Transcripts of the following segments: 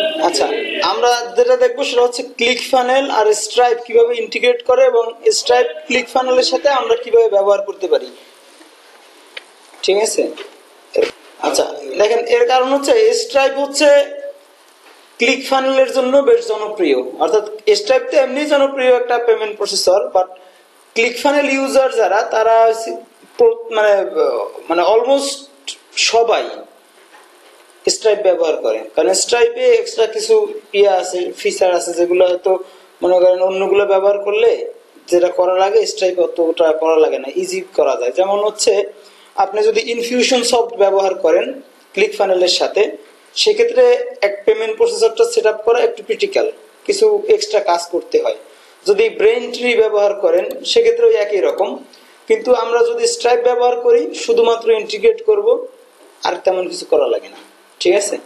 আচ্ছা, আমরা যেটা দেখবো সেটা হচ্ছে ক্লিক ফানেল আর স্ট্রাইপ কিভাবে ইন্টিগ্রেট করে এবং স্ট্রাইপ ক্লিক ফানেলের সাথে আমরা কিভাবে ব্যবহার করতে পারি। ঠিক আছে, আচ্ছা দেখেন এর কারণ হচ্ছে স্ট্রাইপ হচ্ছে ক্লিক ফানেলের জন্য বেশ জনপ্রিয়, অর্থাৎ স্ট্রাইপ তো এমনি জনপ্রিয় একটা payment processor, but click funnel user যারা তারা মানে মানে অলমোস্ট সবাই স্ট্রাইপ ব্যবহার করে, কারণ স্ট্রাইপে এক্সট্রা কিছু আছে, ফিচার আছে যেগুলো হয়তো মনে করেন অন্যগুলো ব্যবহার করলে যেটা করা লাগে স্ট্রাইপ অতটা করা লাগে না, ইজি করা যায়। যেমন হচ্ছে আপনি যদি ইনফিউশন সফট ব্যবহার করেন ক্লিক ফানেলের সাথে, সেক্ষেত্রে এক পেমেন্ট প্রসেসরটা সেট আপ করা একটু ক্রিটিক্যাল, কিছু এক্সট্রা কাজ করতে হয়। যদি ব্রেইন ট্রি ব্যবহার করেন সেক্ষেত্রে ওই একই রকম, কিন্তু আমরা যদি স্ট্রাইপ ব্যবহার করি শুধুমাত্র ইন্টিগ্রেট করব, আর তেমন কিছু করা লাগে না। ঠিক আছে,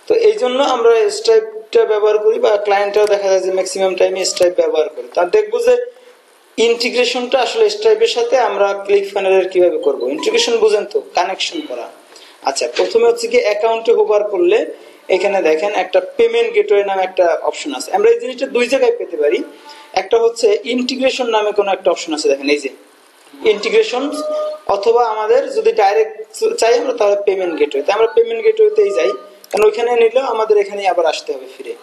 তো এই জন্য আমরা স্ট্রাইপটা ব্যবহার করি, বা ক্লায়েন্টরাও দেখা যায় যে ম্যাক্সিমাম টাইমে স্ট্রাইপ ব্যবহার করি। তার দেখবো যে ইন্টিগ্রেশনটা আসলে স্ট্রাইপের সাথে আমরা ক্লিক ফানেলের কিভাবে করব। ইন্টিগ্রেশন বুঝেন তো, কানেকশন করা। আচ্ছা, প্রথমে হচ্ছে কি অ্যাকাউন্টে হোভার করলে এখানে দেখেন একটা পেমেন্ট গেটওয়ে নামে একটা অপশন আছে। আমরা এই জিনিসটা দুই জায়গায় পেতে পারি, একটা হচ্ছে ইন্টিগ্রেশন নামে কোনো একটা অপশন আছে, দেখেন এই যে ইন্টিগ্রেশন, অথবা আমাদের যদি ডাইরেক্ট চাই আমরা তাহলে পেমেন্ট গেটওয়েতে, আমরা পেমেন্ট গেটওয়েতেই যাই, কারণ ওইখানে নিলেও আমাদের এখানে আবার আসতে হবে ফিরে।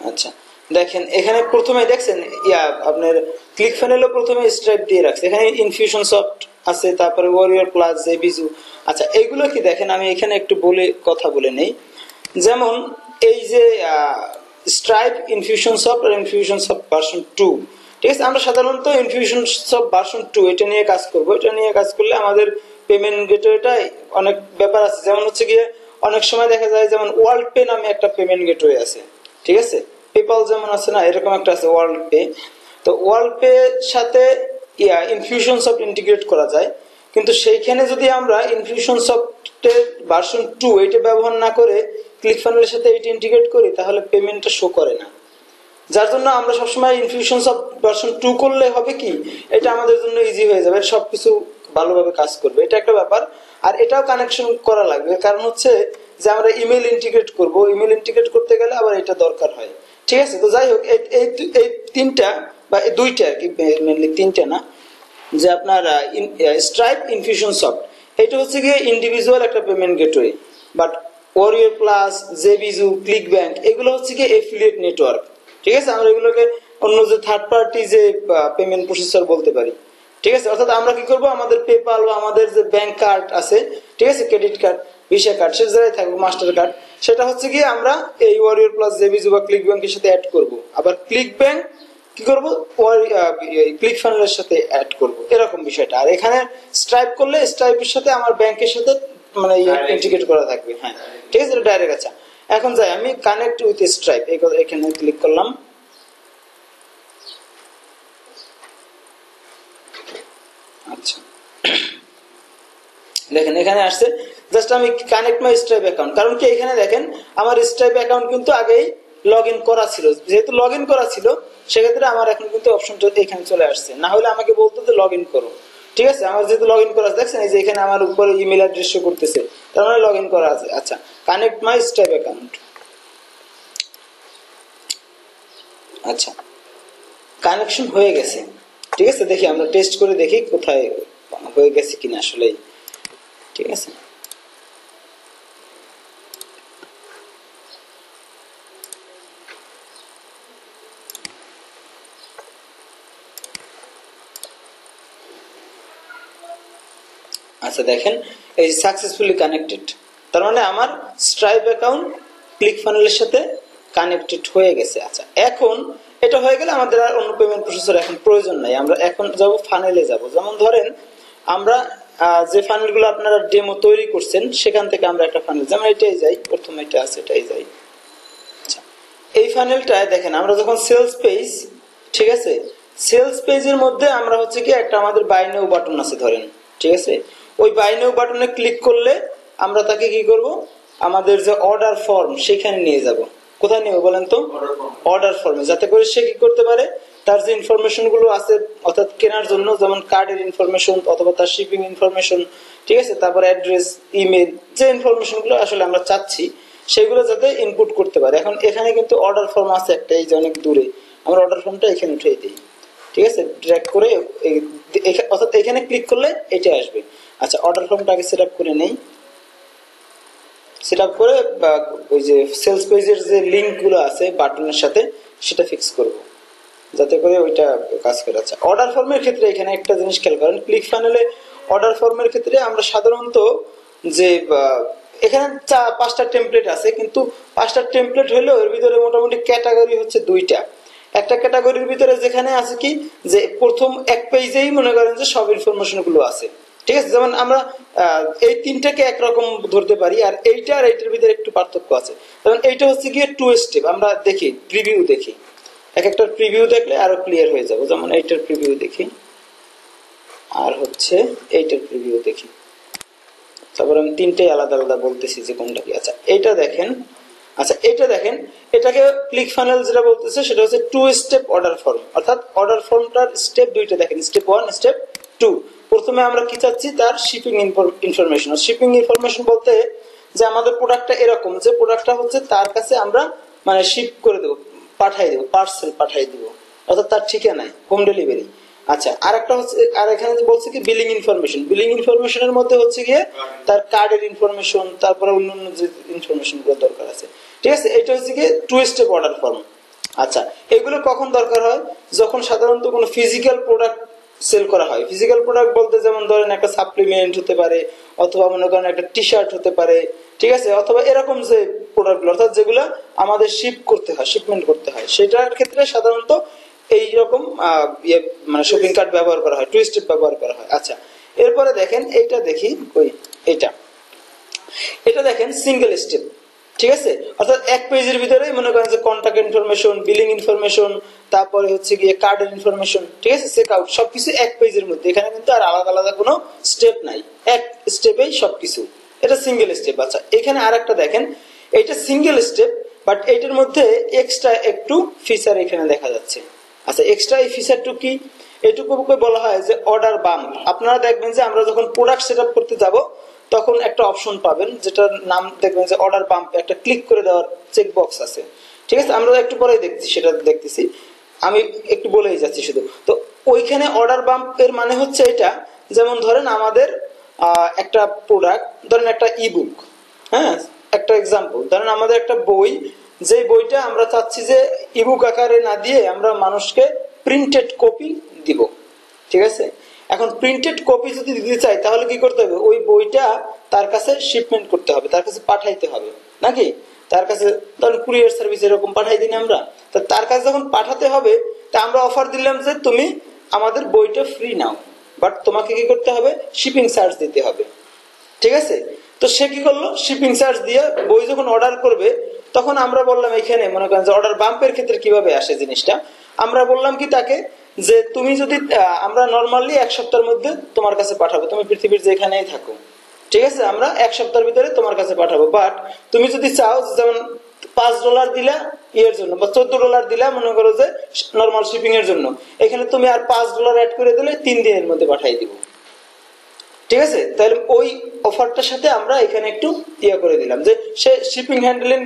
আচ্ছা দেখেন এখানে প্রথমে দেখছেন আপনার ক্লিক ফানেলও প্রথমে স্ট্রাইপ দিয়ে রাখছে, এখানে ইনফিউশন সফট আছে, তারপরে ওয়ারিয়র প্লাস, জেবিজু। আচ্ছা এইগুলো কি দেখেন আমি এখানে একটু কথা বলে নেই। যেমন এই যে স্ট্রাইপ, ইনফিউশন সফট আর ইনফিউশন সফট ভার্সন 2, ঠিক আছে, আমরা সাধারণত ইনফিউশন সফট ভার্সন 2 এটা নিয়ে কাজ করব। এটা নিয়ে কাজ করলে আমাদের পেমেন্ট গেটওয়েটা অনেক ব্যাপার আছে, যেমন হচ্ছে গিয়ে অনেক সময় দেখা যায় যেমন ওয়ার্ল্ড পে নামে একটা পেমেন্ট গেটওয়ে আছে, ঠিক আছে, পেপাল যেমন আছে না, এরকম একটা আছে ওয়ার্ল্ড পে। তো ওয়ার্ল্ড পে সাথে ইনফিউশন সফট ইন্টিগ্রেট করা যায়, কিন্তু সেইখানে যদি আমরা ইনফিউশন সফটের ভার্সন 2 এটা ব্যবহার না করে ক্লিক ফানেলের সাথে এটা ইন্টিগ্রেট করি, তাহলে পেমেন্টটা শো করে না। যার জন্য আমরা সবসময় ইনফিউশন সফট ভার্সন 2 করলে হবে কি, এটা আমাদের জন্য ইজি হয়ে যাবে, সবকিছু ভালোভাবে কাজ করবে, এটা একটা ব্যাপার। আর এটাও কানেকশন করা লাগবে, কারণ হচ্ছে যে আমরা ইমেল ইন্টিগ্রেট করব, ইমেল ইন্টিগ্রেট করতে গেলে আবার এটা দরকার হয়। ঠিক আছে, তো যাই হোক এই তিনটা বা দুইটা আর কি, মেনলি তিনটা না, যে আপনার স্ট্রাইপ, ইনফিউশন সফট, এটা হচ্ছে গিয়ে ইন্ডিভিজুয়াল একটা payment gateway, but Warrior Plus, জেবিজু, ক্লিক ব্যাংক এগুলো হচ্ছে গিয়ে এফিলিয়েট নেটওয়ার্ক। ঠিক আছে, আমরা এগুলোকে অন্য যে থার্ড পার্টি যে পেমেন্ট প্রসেসর বলতে পারি। ঠিক আছে, অর্থাৎ আমরা কি করব, আমাদের পেপাল বা আমাদের যে ব্যাংক কার্ড আছে, ঠিক আছে, ক্রেডিট কার্ড, ভিসা কার্ড, সে জায়গায় থাকবে, মাস্টার কার্ড, সেটা হচ্ছে গিয়ে আমরা এই ওয়ারিয়র প্লাস, জেবিজু বা ক্লিক ব্যাংকের সাথে অ্যাড করব। আবার ক্লিক ব্যাংক কি করবো, ক্লিক ফানেলের সাথে অ্যাড করব, এরকম বিষয়টা। আর এখানে স্ট্রাইপ করলে স্ট্রাইপের সাথে আমার ব্যাংকের সাথে মানে ইন্টিগ্রেট করা থাকবে। হ্যাঁ ঠিক আছে, ডাইরেক্ট। আচ্ছা এখন যাই আমি কানেক্ট উইথ স্ট্রাইপ, এখানে ক্লিক করলাম। আচ্ছা দেখেন এখানে আসছে, জাস্ট আমি কানেক্ট মাই স্ট্রাইপ অ্যাকাউন্ট, কারণ কি এখানে দেখেন আমার স্ট্রাইপ অ্যাকাউন্ট কিন্তু আগেই লগ ইন করা ছিল, যেহেতু লগ ইন করা ছিল সেক্ষেত্রে আমার এখন কিন্তু অপশনটা এখানে চলে আসছে, না হলে আমাকে বলতো যে লগ ইন করো। ঠিক আছে, আমার যেহেতু লগ ইন করা আছে, দেখছেন এই যে এখানে আমার উপরে ইমেল অ্যাড্রেস শো করতেছে, তার মানে লগ ইন করা আছে। আচ্ছা কানেক্ট মাই স্ট্রাইপ অ্যাকাউন্ট। আচ্ছা কানেকশন হয়ে গেছে, ঠিক আছে, দেখি আমরা টেস্ট করে দেখি কোথায় হয়ে গেছে কিনা আসলে। ঠিক আছে, আচ্ছা দেখেন এই সাকসেসফুলি কানেক্টেড, তার মানে আমার স্ট্রাইপ অ্যাকাউন্ট ক্লিক ফানেলের সাথে কানেক্টেড হয়ে গেছে। আচ্ছা এখন এটা হয়ে গেলে আমাদের আর অন্য পেমেন্ট প্রসেসর এখন প্রয়োজন নাই, আমরা এখন যাব ফানেলে যাব। যেমন ধরেন আমরা যে ফানেলগুলো আপনারা ডেমো তৈরি করছেন সেখান থেকে আমরা একটা ফানেল, যেমন এটাই যাই, প্রথমে এটা আছে এটাই যাই। আচ্ছা এই ফানেলটায় দেখেন আমরা যখন সেলস পেজ, ঠিক আছে, সেলস পেজের মধ্যে আমরা হচ্ছে কি একটা আমাদের বাই নাও বাটন আছে ধরেন, ঠিক আছে, ওই বাই নাও বাটনে ক্লিক করলে আমরা তাকে কি করব, আমাদের যে অর্ডার ফর্ম সেখানে নিয়ে যাব। কোথায় নিয়ে বলেন তো, অর্ডার ফর্মে, যাতে করে সে কি করতে পারে, তার যে ইনফরমেশন গুলো আছে অর্থাৎ কেনার জন্য, যেমন কার্ডের ইনফরমেশন অথবা তার শিপিং ইনফরমেশন, ঠিক আছে, তারপর অ্যাড্রেস, ইমেল, যে ইনফরমেশন গুলো আসলে আমরা চাচ্ছি সেগুলো যাতে ইনপুট করতে পারে। এখন এখানে কিন্তু অর্ডার ফর্ম আছে একটা, এই যে অনেক দূরে, আমরা অর্ডার ফর্মটা এখানে উঠিয়ে দিই, ঠিক আছে, ড্র্যাগ করে, অর্থাৎ এখানে ক্লিক করলে এটা আসবে। আচ্ছা, অর্ডার ফর্মটা আগে সেট আপ করে নেই। সেট আপ করে ওই যে সেলস পেজের যে লিঙ্ক গুলো আছে বাটনের সাথে সেটা ফিক্স করব যাতে করে ওইটা কাজ করে। আচ্ছা, অর্ডার ফর্মের ক্ষেত্রে এখানে একটা জিনিস খেয়াল করেন, ক্লিক ফানেলে অর্ডার ফর্মের ক্ষেত্রে আমরা সাধারণত যে এখানে 5টা টেমপ্লেট আছে, কিন্তু 5টা টেমপ্লেট হলেও এর ভিতরে মোটামুটি ক্যাটাগরি হচ্ছে 2টা। একটা ক্যাটাগরির ভিতরে যেখানে আছে কি যে প্রথম এক পেজেই মনে করেন যে সব ইনফরমেশন গুলো আছে, ঠিক আছে, যেমন আমরা এই 3টাকে একরকম ধরতে পারি, আর এইটা আর এইটার ভিতরে একটু পার্থক্য আছে। যেমন এইটা হচ্ছে গিয়ে 2 স্টেপ, আমরা দেখি প্রিভিউ দেখি, এক একটা প্রিভিউ দেখলে আরো ক্লিয়ার হয়ে যাবে। যেমন এইটার প্রিভিউ দেখি, আর হচ্ছে এইটার প্রিভিউ দেখি, তারপর আমি 3টাই আলাদা আলাদা বলতেছি যে কোনটা কি। আচ্ছা, এটা দেখেন, আচ্ছা এটা দেখেন, এটাকে ক্লিক ফানেল যেটা বলতেছে সেটা হচ্ছে 2 স্টেপ অর্ডার ফর্ম, অর্থাৎ অর্ডার ফর্মটার স্টেপ 2টা দেখেন, স্টেপ 1, স্টেপ 2। প্রথমে আমরা কি চাচ্ছি, তার শিপিং ইনফরমেশন। শিপিং ইনফরমেশন বলতে যে আমাদের প্রোডাক্টটা এরকম, যে প্রোডাক্টটা হচ্ছে তার কাছে আমরা মানে শিপ করে দেবো, পাঠাই দেবো, পার্সেল পাঠাই দেবো, অর্থাৎ তার ঠিকানায়, হোম ডেলিভারি। আচ্ছা, আর একটা হচ্ছে, আর এখানে বলছে কি বিলিং ইনফরমেশন। বিলিং ইনফরমেশনের মধ্যে হচ্ছে গিয়ে তার কার্ডের ইনফরমেশন, তারপরে অন্যান্য যে ইনফরমেশন গুলো দরকার আছে, ঠিক আছে। এটা হচ্ছে গিয়ে 2 স্টেপ অর্ডার ফর্ম। আচ্ছা, এগুলো কখন দরকার হয়, যখন সাধারণত কোনো ফিজিক্যাল প্রোডাক্ট সেল করা হয়। ফিজিক্যাল প্রোডাক্ট বলতে যেমন ধরেন একটা সাপ্লিমেন্ট হতে পারে, অথবা মনে করেন একটা টি শার্ট হতে পারে, ঠিক আছে, অথবা এরকম যে প্রোডাক্টগুলো অর্থাৎ যেগুলো আমাদের শিপ করতে হয়, শিপমেন্ট করতে হয়, সেটার ক্ষেত্রে সাধারণত এইরকম মানে শপিং কার্ট ব্যবহার করা হয়, 2 স্টেপ ব্যবহার করা হয়। আচ্ছা, এরপরে দেখেন এইটা দেখি, ওই এটা দেখেন সিঙ্গেল স্টেপ, ঠিক আছে, অর্থাৎ এক পেজের ভিতরে মনে করেন যে কন্টাক্ট ইনফরমেশন, বিলিং ইনফরমেশন, তারপরে হচ্ছে গিয়ে কার্ডের ইনফরমেশন, ঠিক আছে, চেক আউট, সবকিছু এক পেজের মধ্যে। এখানে কিন্তু আর আলাদা আলাদা কোনো স্টেপ নাই, এক স্টেপেই সবকিছু, এটা সিঙ্গেল স্টেপ। আচ্ছা, এখানে আরেকটা দেখেন, এটা সিঙ্গেল স্টেপ, বাট এইটার মধ্যে এক্সট্রা একটু ফিচার এখানে দেখা যাচ্ছে। আচ্ছা, এক্সট্রা এই ফিচারটু কি, এটুকুকে বলা হয় যে অর্ডার বাম্প। আপনারা দেখবেন যে আমরা যখন প্রোডাক্ট সেট আপ করতে যাব তখন একটা অপশন পাবেন যেটার নাম দেখবেন যে অর্ডার বাম্প, একটা ক্লিক করে দেওয়ার চেক বক্স আছে, ঠিক আছে, আমরা একটু পরেই দেখছি, সেটা দেখতেছি, আমি একটু বলেই যাচ্ছি শুধু। তো ওইখানে অর্ডার বাম্প এর মানে হচ্ছে এটা, যেমন ধরেন আমাদের একটা প্রোডাক্ট, ধরেন একটা ইবুক, হ্যাঁ, একটা এক্সাম্পল, ধরেন আমাদের একটা বই, যে বইটা আমরা চাচ্ছি যে ইবুক আকারে না দিয়ে আমরা মানুষকে প্রিন্টেড কপি দিব, ঠিক আছে। এখন প্রিন্টেড কপি যদি দিতে চাই তাহলে কি করতে হবে, ওই বইটা তার কাছে শিপমেন্ট করতে হবে, তার কাছে পাঠাইতে হবে, নাকি তার কাছে ধরেন কুরিয়ার সার্ভিস এরকম পাঠাই দিন আমরা, তার কাছে যখন পাঠাতে হবে তা আমরা অফার দিলাম যে তুমি আমাদের বইটা ফ্রি নাও, বাট তোমাকে কি করতে হবে, শিপিং চার্জ দিতে হবে, ঠিক আছে। তো সে কি করলো, শিপিং চার্জ দিয়ে বই যখন অর্ডার করবে তখন আমরা বললাম, এখানে মনে করেন যে অর্ডার বাম্পের ক্ষেত্রে কিভাবে আসে জিনিসটা, আমরা বললাম কি তাকে যে তুমি যদি, আমরা নর্মালি 1 সপ্তাহের মধ্যে তোমার কাছে পাঠাবো, তুমি পৃথিবীর যেখানেই থাকো, ঠিক আছে, আমরা 1 সপ্তাহের ভিতরে তোমার কাছে পাঠাবো, বাট তুমি যদি চাও যেমন $5 দিলা ইয়ের জন্য বা $14 দিলা মনে করো যে নর্মাল শিপিং এর জন্য, এখানে তুমি আর $5 অ্যাড করে দিলে 3 দিনের মধ্যে পাঠিয়ে দিব, ঠিক আছে। তাহলে ওই অফারটার সাথে আমরা এখানে একটু ইয়ে করে দিলাম যে সে শিপিং হ্যান্ডলিং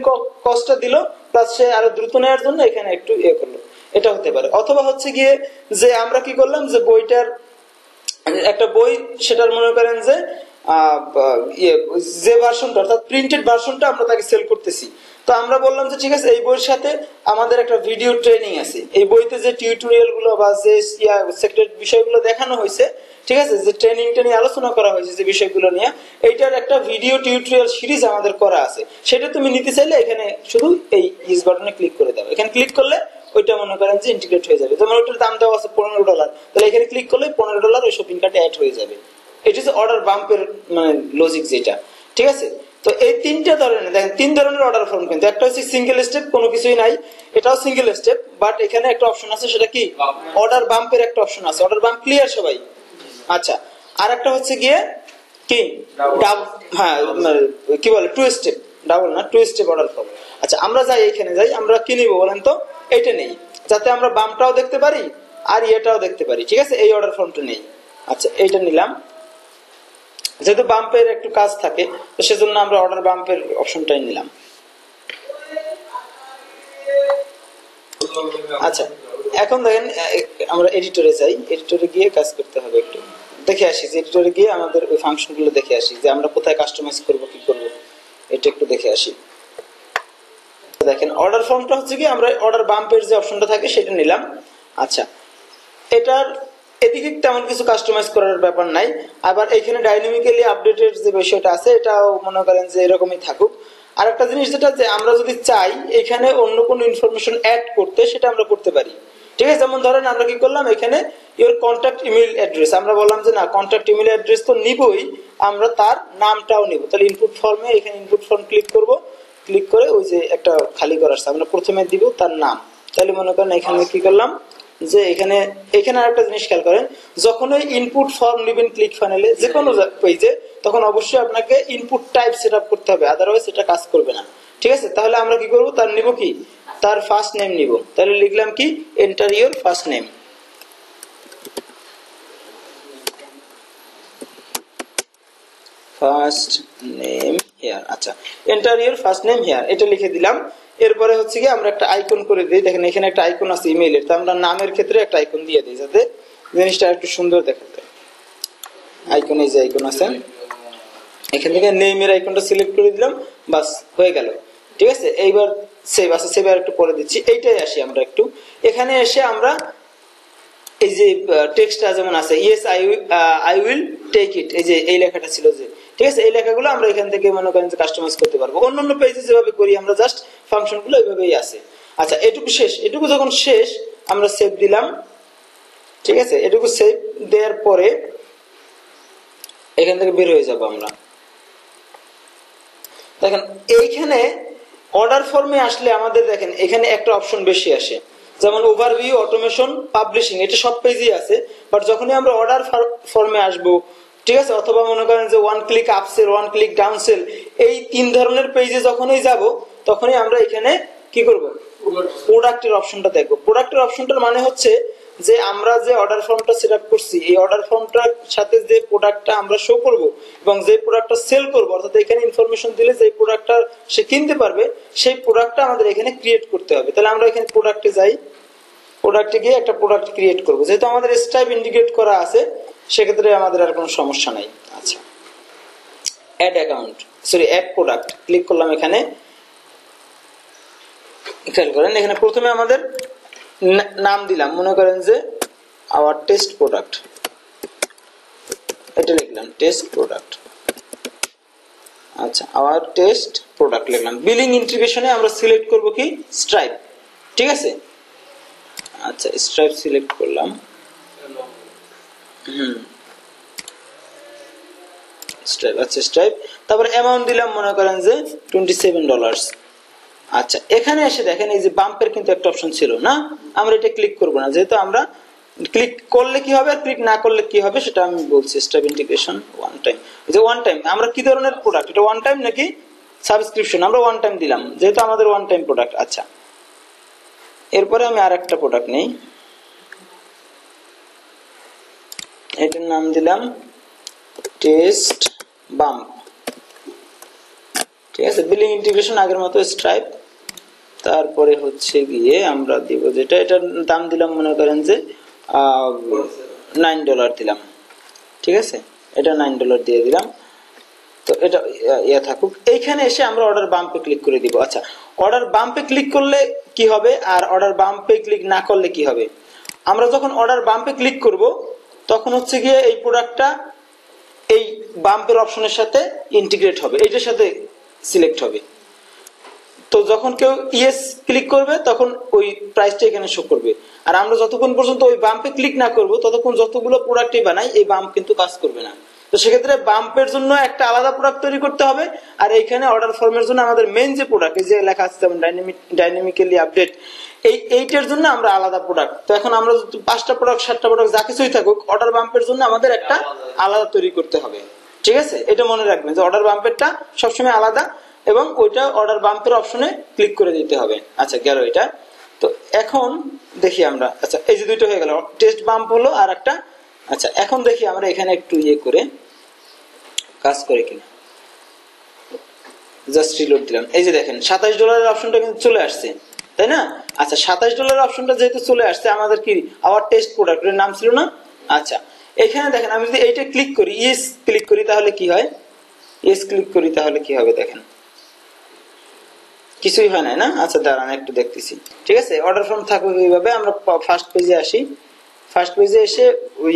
কস্টটা দিল, প্লাস সে আরো দ্রুত নেওয়ার জন্য এখানে একটু ইয়ে করলো, এটা হতে পারে। অথবা হচ্ছে গিয়ে যে আমরা কি করলাম, যে বইটার একটা বই, সেটার মনে করেন যে যে ভার্সনটা অর্থাৎ প্রিন্টেড ভার্সনটা আমরা তাকে সেল করতেছি, তো আমরা বললাম যে ঠিক আছে, এই বইয়ের সাথে আমাদের একটা ভিডিও ট্রেনিং আছে, এই বইতে যে টিউটোরিয়াল গুলো বা যে সেক্রেট বিষয়গুলো দেখানো হয়েছে, ঠিক আছে, যে ট্রেনিংটা নিয়ে আলোচনা করা হয়েছে যে বিষয়গুলো নিয়ে, এইটার একটা ভিডিও টিউটোরিয়াল সিরিজ আমাদের করা আছে, সেটা তুমি নিতে চাইলে এখানে শুধু এই ইউজ বাটনে ক্লিক করে দাও, এখানে ক্লিক করলে ওইটা মনে করেন যে ইন্টিগ্রেট হয়ে যাবে। যেমন ওইটার দাম দেওয়া আছে $15, তাহলে এখানে ক্লিক করলে $15 ওই শপিং কার্টে অ্যাড হয়ে যাবে। এটা হচ্ছে অর্ডার বাম্পের মানে লজিক যেটা, ঠিক আছে। তো এই 3টা ধরনের দেখেন, 3 ধরনের অর্ডার ফর্ম, কিন্তু একটা হচ্ছে সিঙ্গেল স্টেপ, কোনো কিছুই নাই, এটাও সিঙ্গেল স্টেপ, বাট এখানে একটা অপশন আছে, সেটা কি অর্ডার বাম্পের একটা অপশন আছে। অর্ডার বাম্প ক্লিয়ার সবাই? আচ্ছা, আর একটা হচ্ছে গিয়ে কি হ্যাঁ কি বলে 2 স্টেপ, ডাবল না 2 স্টেপ অর্ডার ফর্ম। আচ্ছা, আমরা যাই, এখানে যাই, আমরা কি নিব বলেন তো, এটা নেই, যাতে আমরা বামটাও দেখতে পারি আর ইয়েটাও দেখতে পারি। ঠিক আছে, এই অর্ডার ফর্মটা নেই। আচ্ছা, এইটা নিলাম। যেহেতু বাম্পের একটু কাজ থাকে তো সেজন্য আমরা অর্ডার বাম্পের অপশনটাই নিলাম। আচ্ছা, এখন দেখেন আমরা এডিটরে যাই। এডিটরে গিয়ে কাজ করতে হবে, একটু দেখে আসি যে এডিটরে গিয়ে আমাদের ওই ফাংশনগুলো দেখে আসি যে আমরা কোথায় কাস্টমাইজ করব, কি করব, এটা একটু দেখে আসি। দেখেন অর্ডার ফর্মটা হচ্ছে কি আমরা অর্ডার বাম্পের যে অপশনটা থাকে সেটা নিলাম। আচ্ছা, এটার এদিকে তেমন কিছু কাস্টমাইজ করার ব্যাপার নাই। আবার এখানে ডাইনামিক্যালি আপডেটের যে বিষয়টা আছে এটাও মনে করেন যে এরকমই থাকুক। আর একটা জিনিস যেটা যে আমরা যদি চাই এখানে অন্য কোনো ইনফরমেশন অ্যাড করতে, সেটা আমরা করতে পারি। ঠিক আছে, যেমন ধরেন আমরা কি করলাম, এখানে ইওর কন্ট্যাক্ট ইমেল অ্যাড্রেস আমরা বললাম যে না, কন্ট্যাক্ট ইমেল অ্যাড্রেস তো নিবই, আমরা তার নামটাও নিব। তাহলে ইনপুট ফর্মে এখানে ইনপুট ফর্ম ক্লিক করব, ক্লিক করে ওই যে একটা খালি করা আছে আমরা প্রথমে দিব তার নাম। তাহলে মনে করেন এখানে কি করলাম যে এখানে আরেকটা জিনিস খেয়াল করেন, যখন ওই ইনপুট ফর্ম নেবেন ক্লিক ফানেলে যে কোনো পেজে, তখন অবশ্যই আপনাকে ইনপুট টাইপ সেট আপ করতে হবে, আদারওয়াইজ এটা কাজ করবে না। ঠিক আছে, তাহলে আমরা কি করব, তার নিব কি, তার ফার্স্ট নেম নিব। তাহলে লিখলাম কি, enter your first name. First name here. আচ্ছা, enter your first name here, এটা লিখে দিলাম। এরপরে হচ্ছে কি আমরা একটা আইকন করে দিই। দেখেন এখানে একটা আইকন আছে ইমেইলের, তো আমরা নামের ক্ষেত্রে একটা আইকন দিয়ে দিই যাতে জিনিসটা একটু সুন্দর দেখা যায়। আইকন, এই যে আইকন আছে, এখান থেকে নেমের আইকনটা সিলেক্ট করে দিলাম, বাস হয়ে গেল। ঠিক আছে, এইবার সেভ আছে, সেভ আর একটু পরে দিচ্ছি। এইটাই আসি আমরা একটু, এখানে এসে আমরা এই যে টেক্সটটা যেমন আছে yes I will take it, এই যে এই লেখাটা ছিল যে, ঠিক আছে, এই লেখাগুলো আমরা এখান থেকে মনে করেন যে কাস্টমাইজ করতে পারবো। অন্যান্য পেজে যেভাবে করি আমরা জাস্ট ফাংশনগুলো এইভাবেই আছে। আচ্ছা, এটুকু শেষ। এটুকু যখন শেষ আমরা সেভ দিলাম। ঠিক আছে, এটুকু সেভ দেওয়ার পরে এখান থেকে বের হয়ে যাব আমরা। দেখেন এইখানে অর্ডার ফর্মে আসলে আমাদের দেখেন এখানে একটা অপশন বেশি আসে, যেমন ওভারভিউ, অটোমেশন, পাবলিশিং, এটা সব পেজেই আছে। বাট যখনই আমরা অর্ডার ফর্মে আসবো, ঠিক আছে, অথবা মনে করেন যে one click upsell, one click downsell, এই তিন ধরনের পেজে যখনই যাব তখনই আমরা এখানে কি করব, প্রোডাক্টের অপশনটা দেখবো। প্রোডাক্টের অপশনটার মানে হচ্ছে যে আমরা যে অর্ডার ফর্মটা সেট আপ করছি, এই অর্ডার ফর্মটার সাথে যে প্রোডাক্টটা আমরা শো করব এবং যে প্রোডাক্টটা সেল করব, অর্থাৎ এখানে ইনফরমেশন দিলে যে প্রোডাক্টটা সে কিনতে পারবে, সেই প্রোডাক্টটা আমাদের এখানে ক্রিয়েট করতে হবে। তাহলে আমরা এখানে প্রোডাক্টে যাই, প্রোডাক্টে গিয়ে একটা প্রোডাক্ট ক্রিয়েট করব। যেহেতু আমাদের স্ট্রাইপ ইন্ডিকেট করা আছে সেক্ষেত্রে আমাদের আর কোনো সমস্যা নাই। আচ্ছা, add account, sorry add product click করলাম। এখানে খেয়াল করেন এখানে প্রথমে আমাদের নাম দিলাম, মনে করেন যে আওয়ার টেস্ট প্রোডাক্ট, এটা লিখলাম টেস্ট প্রোডাক্ট। আচ্ছা, আওয়ার টেস্ট প্রোডাক্ট লিখলাম। বিলিং ইন্টিগ্রেশনে আমরা সিলেক্ট করব কি, স্ট্রাইপ। ঠিক আছে, আচ্ছা স্ট্রাইপ সিলেক্ট করলাম। স্ট্রাইপ, আচ্ছা স্ট্রাইপ। তারপরে অ্যামাউন্ট দিলাম মনে করেন যে $27। আচ্ছা, এখানে এসে দেখেন এই যে বাম্পের কিন্তু একটা অপশন ছিল না, আমরা এটা ক্লিক করব না, যেহেতু আমরা ক্লিক করলে কি হবে আর ক্লিক না করলে কি হবে সেটা আমি বলছি। স্ট্রাইপ ইন্টিগ্রেশন ওয়ান টাইম, এই যে ওয়ান টাইম আমরা কি ধরনের প্রোডাক্ট, এটা ওয়ান টাইম নাকি সাবস্ক্রিপশন, আমরা ওয়ান টাইম দিলাম যেহেতু আমাদের ওয়ান টাইম প্রোডাক্ট। আচ্ছা, এরপরে আমি আর একটা প্রোডাক্ট নেই, এটার নাম দিলাম টেস্ট বাম্প। ঠিক আছে, বিলিং ইন্টিগ্রেশন আগের মতো স্ট্রাইপ। তারপরে হচ্ছে গিয়ে আমরা দিব যেটা, এটার দাম দিলাম মনে করেন যে $9 দিলাম। ঠিক আছে, এটা $9 দিয়ে দিলাম। তো এটা ইয়া থাকুক। এইখানে এসে আমরা অর্ডার বাম্পে ক্লিক করে দিব। আচ্ছা, অর্ডার বাম্পে ক্লিক করলে কি হবে আর অর্ডার বাম্পে ক্লিক না করলে কি হবে, আমরা যখন অর্ডার বাম্পে ক্লিক করব তখন হচ্ছে গিয়ে এই প্রোডাক্টটা এই বাম্পের অপশনের সাথে ইন্টিগ্রেট হবে, এইটার সাথে সিলেক্ট হবে। তো যখন কেউ ইয়েস ক্লিক করবে তখন ওই প্রাইসটা এখানে শো করবে। আর আমরা যতক্ষণ পর্যন্ত ওই বাম্পে ক্লিক না করব ততক্ষণ যতগুলো প্রোডাক্টই বানাই এই বাম্প কিন্তু কাজ করবে না। তো সেক্ষেত্রে বাম্পের জন্য একটা আলাদা প্রোডাক্ট তৈরি করতে হবে, আর এইখানে অর্ডার ফর্মের জন্য আমাদের মেইন যে প্রোডাক্ট এই যে লেখা আছে যেমন ডাইনামিক্যালি আপডেট, এইটার জন্য আমরা আলাদা প্রোডাক্ট। তো এখন আমরা 5টা প্রোডাক্ট 7টা প্রোডাক্ট যা কিছুই থাকুক, অর্ডার বাম্পের জন্য আমাদের একটা আলাদা তৈরি করতে হবে। ঠিক আছে, এটা মনে রাখবেন যে অর্ডার বাম্পেরটা সবসময় আলাদা এবং ওইটা অর্ডার বাম্পের অপশনে ক্লিক করে দিতে হবে। আচ্ছা, গেল এটা। তো এখন দেখি আমরা, আচ্ছা এই যে দুইটা হয়ে গেল, টেস্ট বাম্প হলো আর একটা। আচ্ছা এখন দেখি আমরা এখানে একটু ইয়ে করে কাজ করে কিনা, জাস্ট রিলোড দিলাম। এই যে দেখেন $27 অপশনটা কিন্তু চলে আসছে, তাই না? আচ্ছা $27 অপশনটা যেহেতু চলে আসছে, আমাদের কি আওয়ার টেস্ট প্রোডাক্টের নাম ছিল না? আচ্ছা এখানে দেখেন আমি যদি এইটা ক্লিক করি, ইয়েস ক্লিক করি, তাহলে কি হয়? ইয়েস ক্লিক করি তাহলে কি হবে দেখেন, কিছুই হয় না। আচ্ছা দাঁড়ান একটু দেখতেছি। ঠিক আছে, অর্ডার ফর্ম থাকবে এইভাবে। আমরা ফার্স্ট পেজে আসি, ফার্স্ট পেজে এসে ওই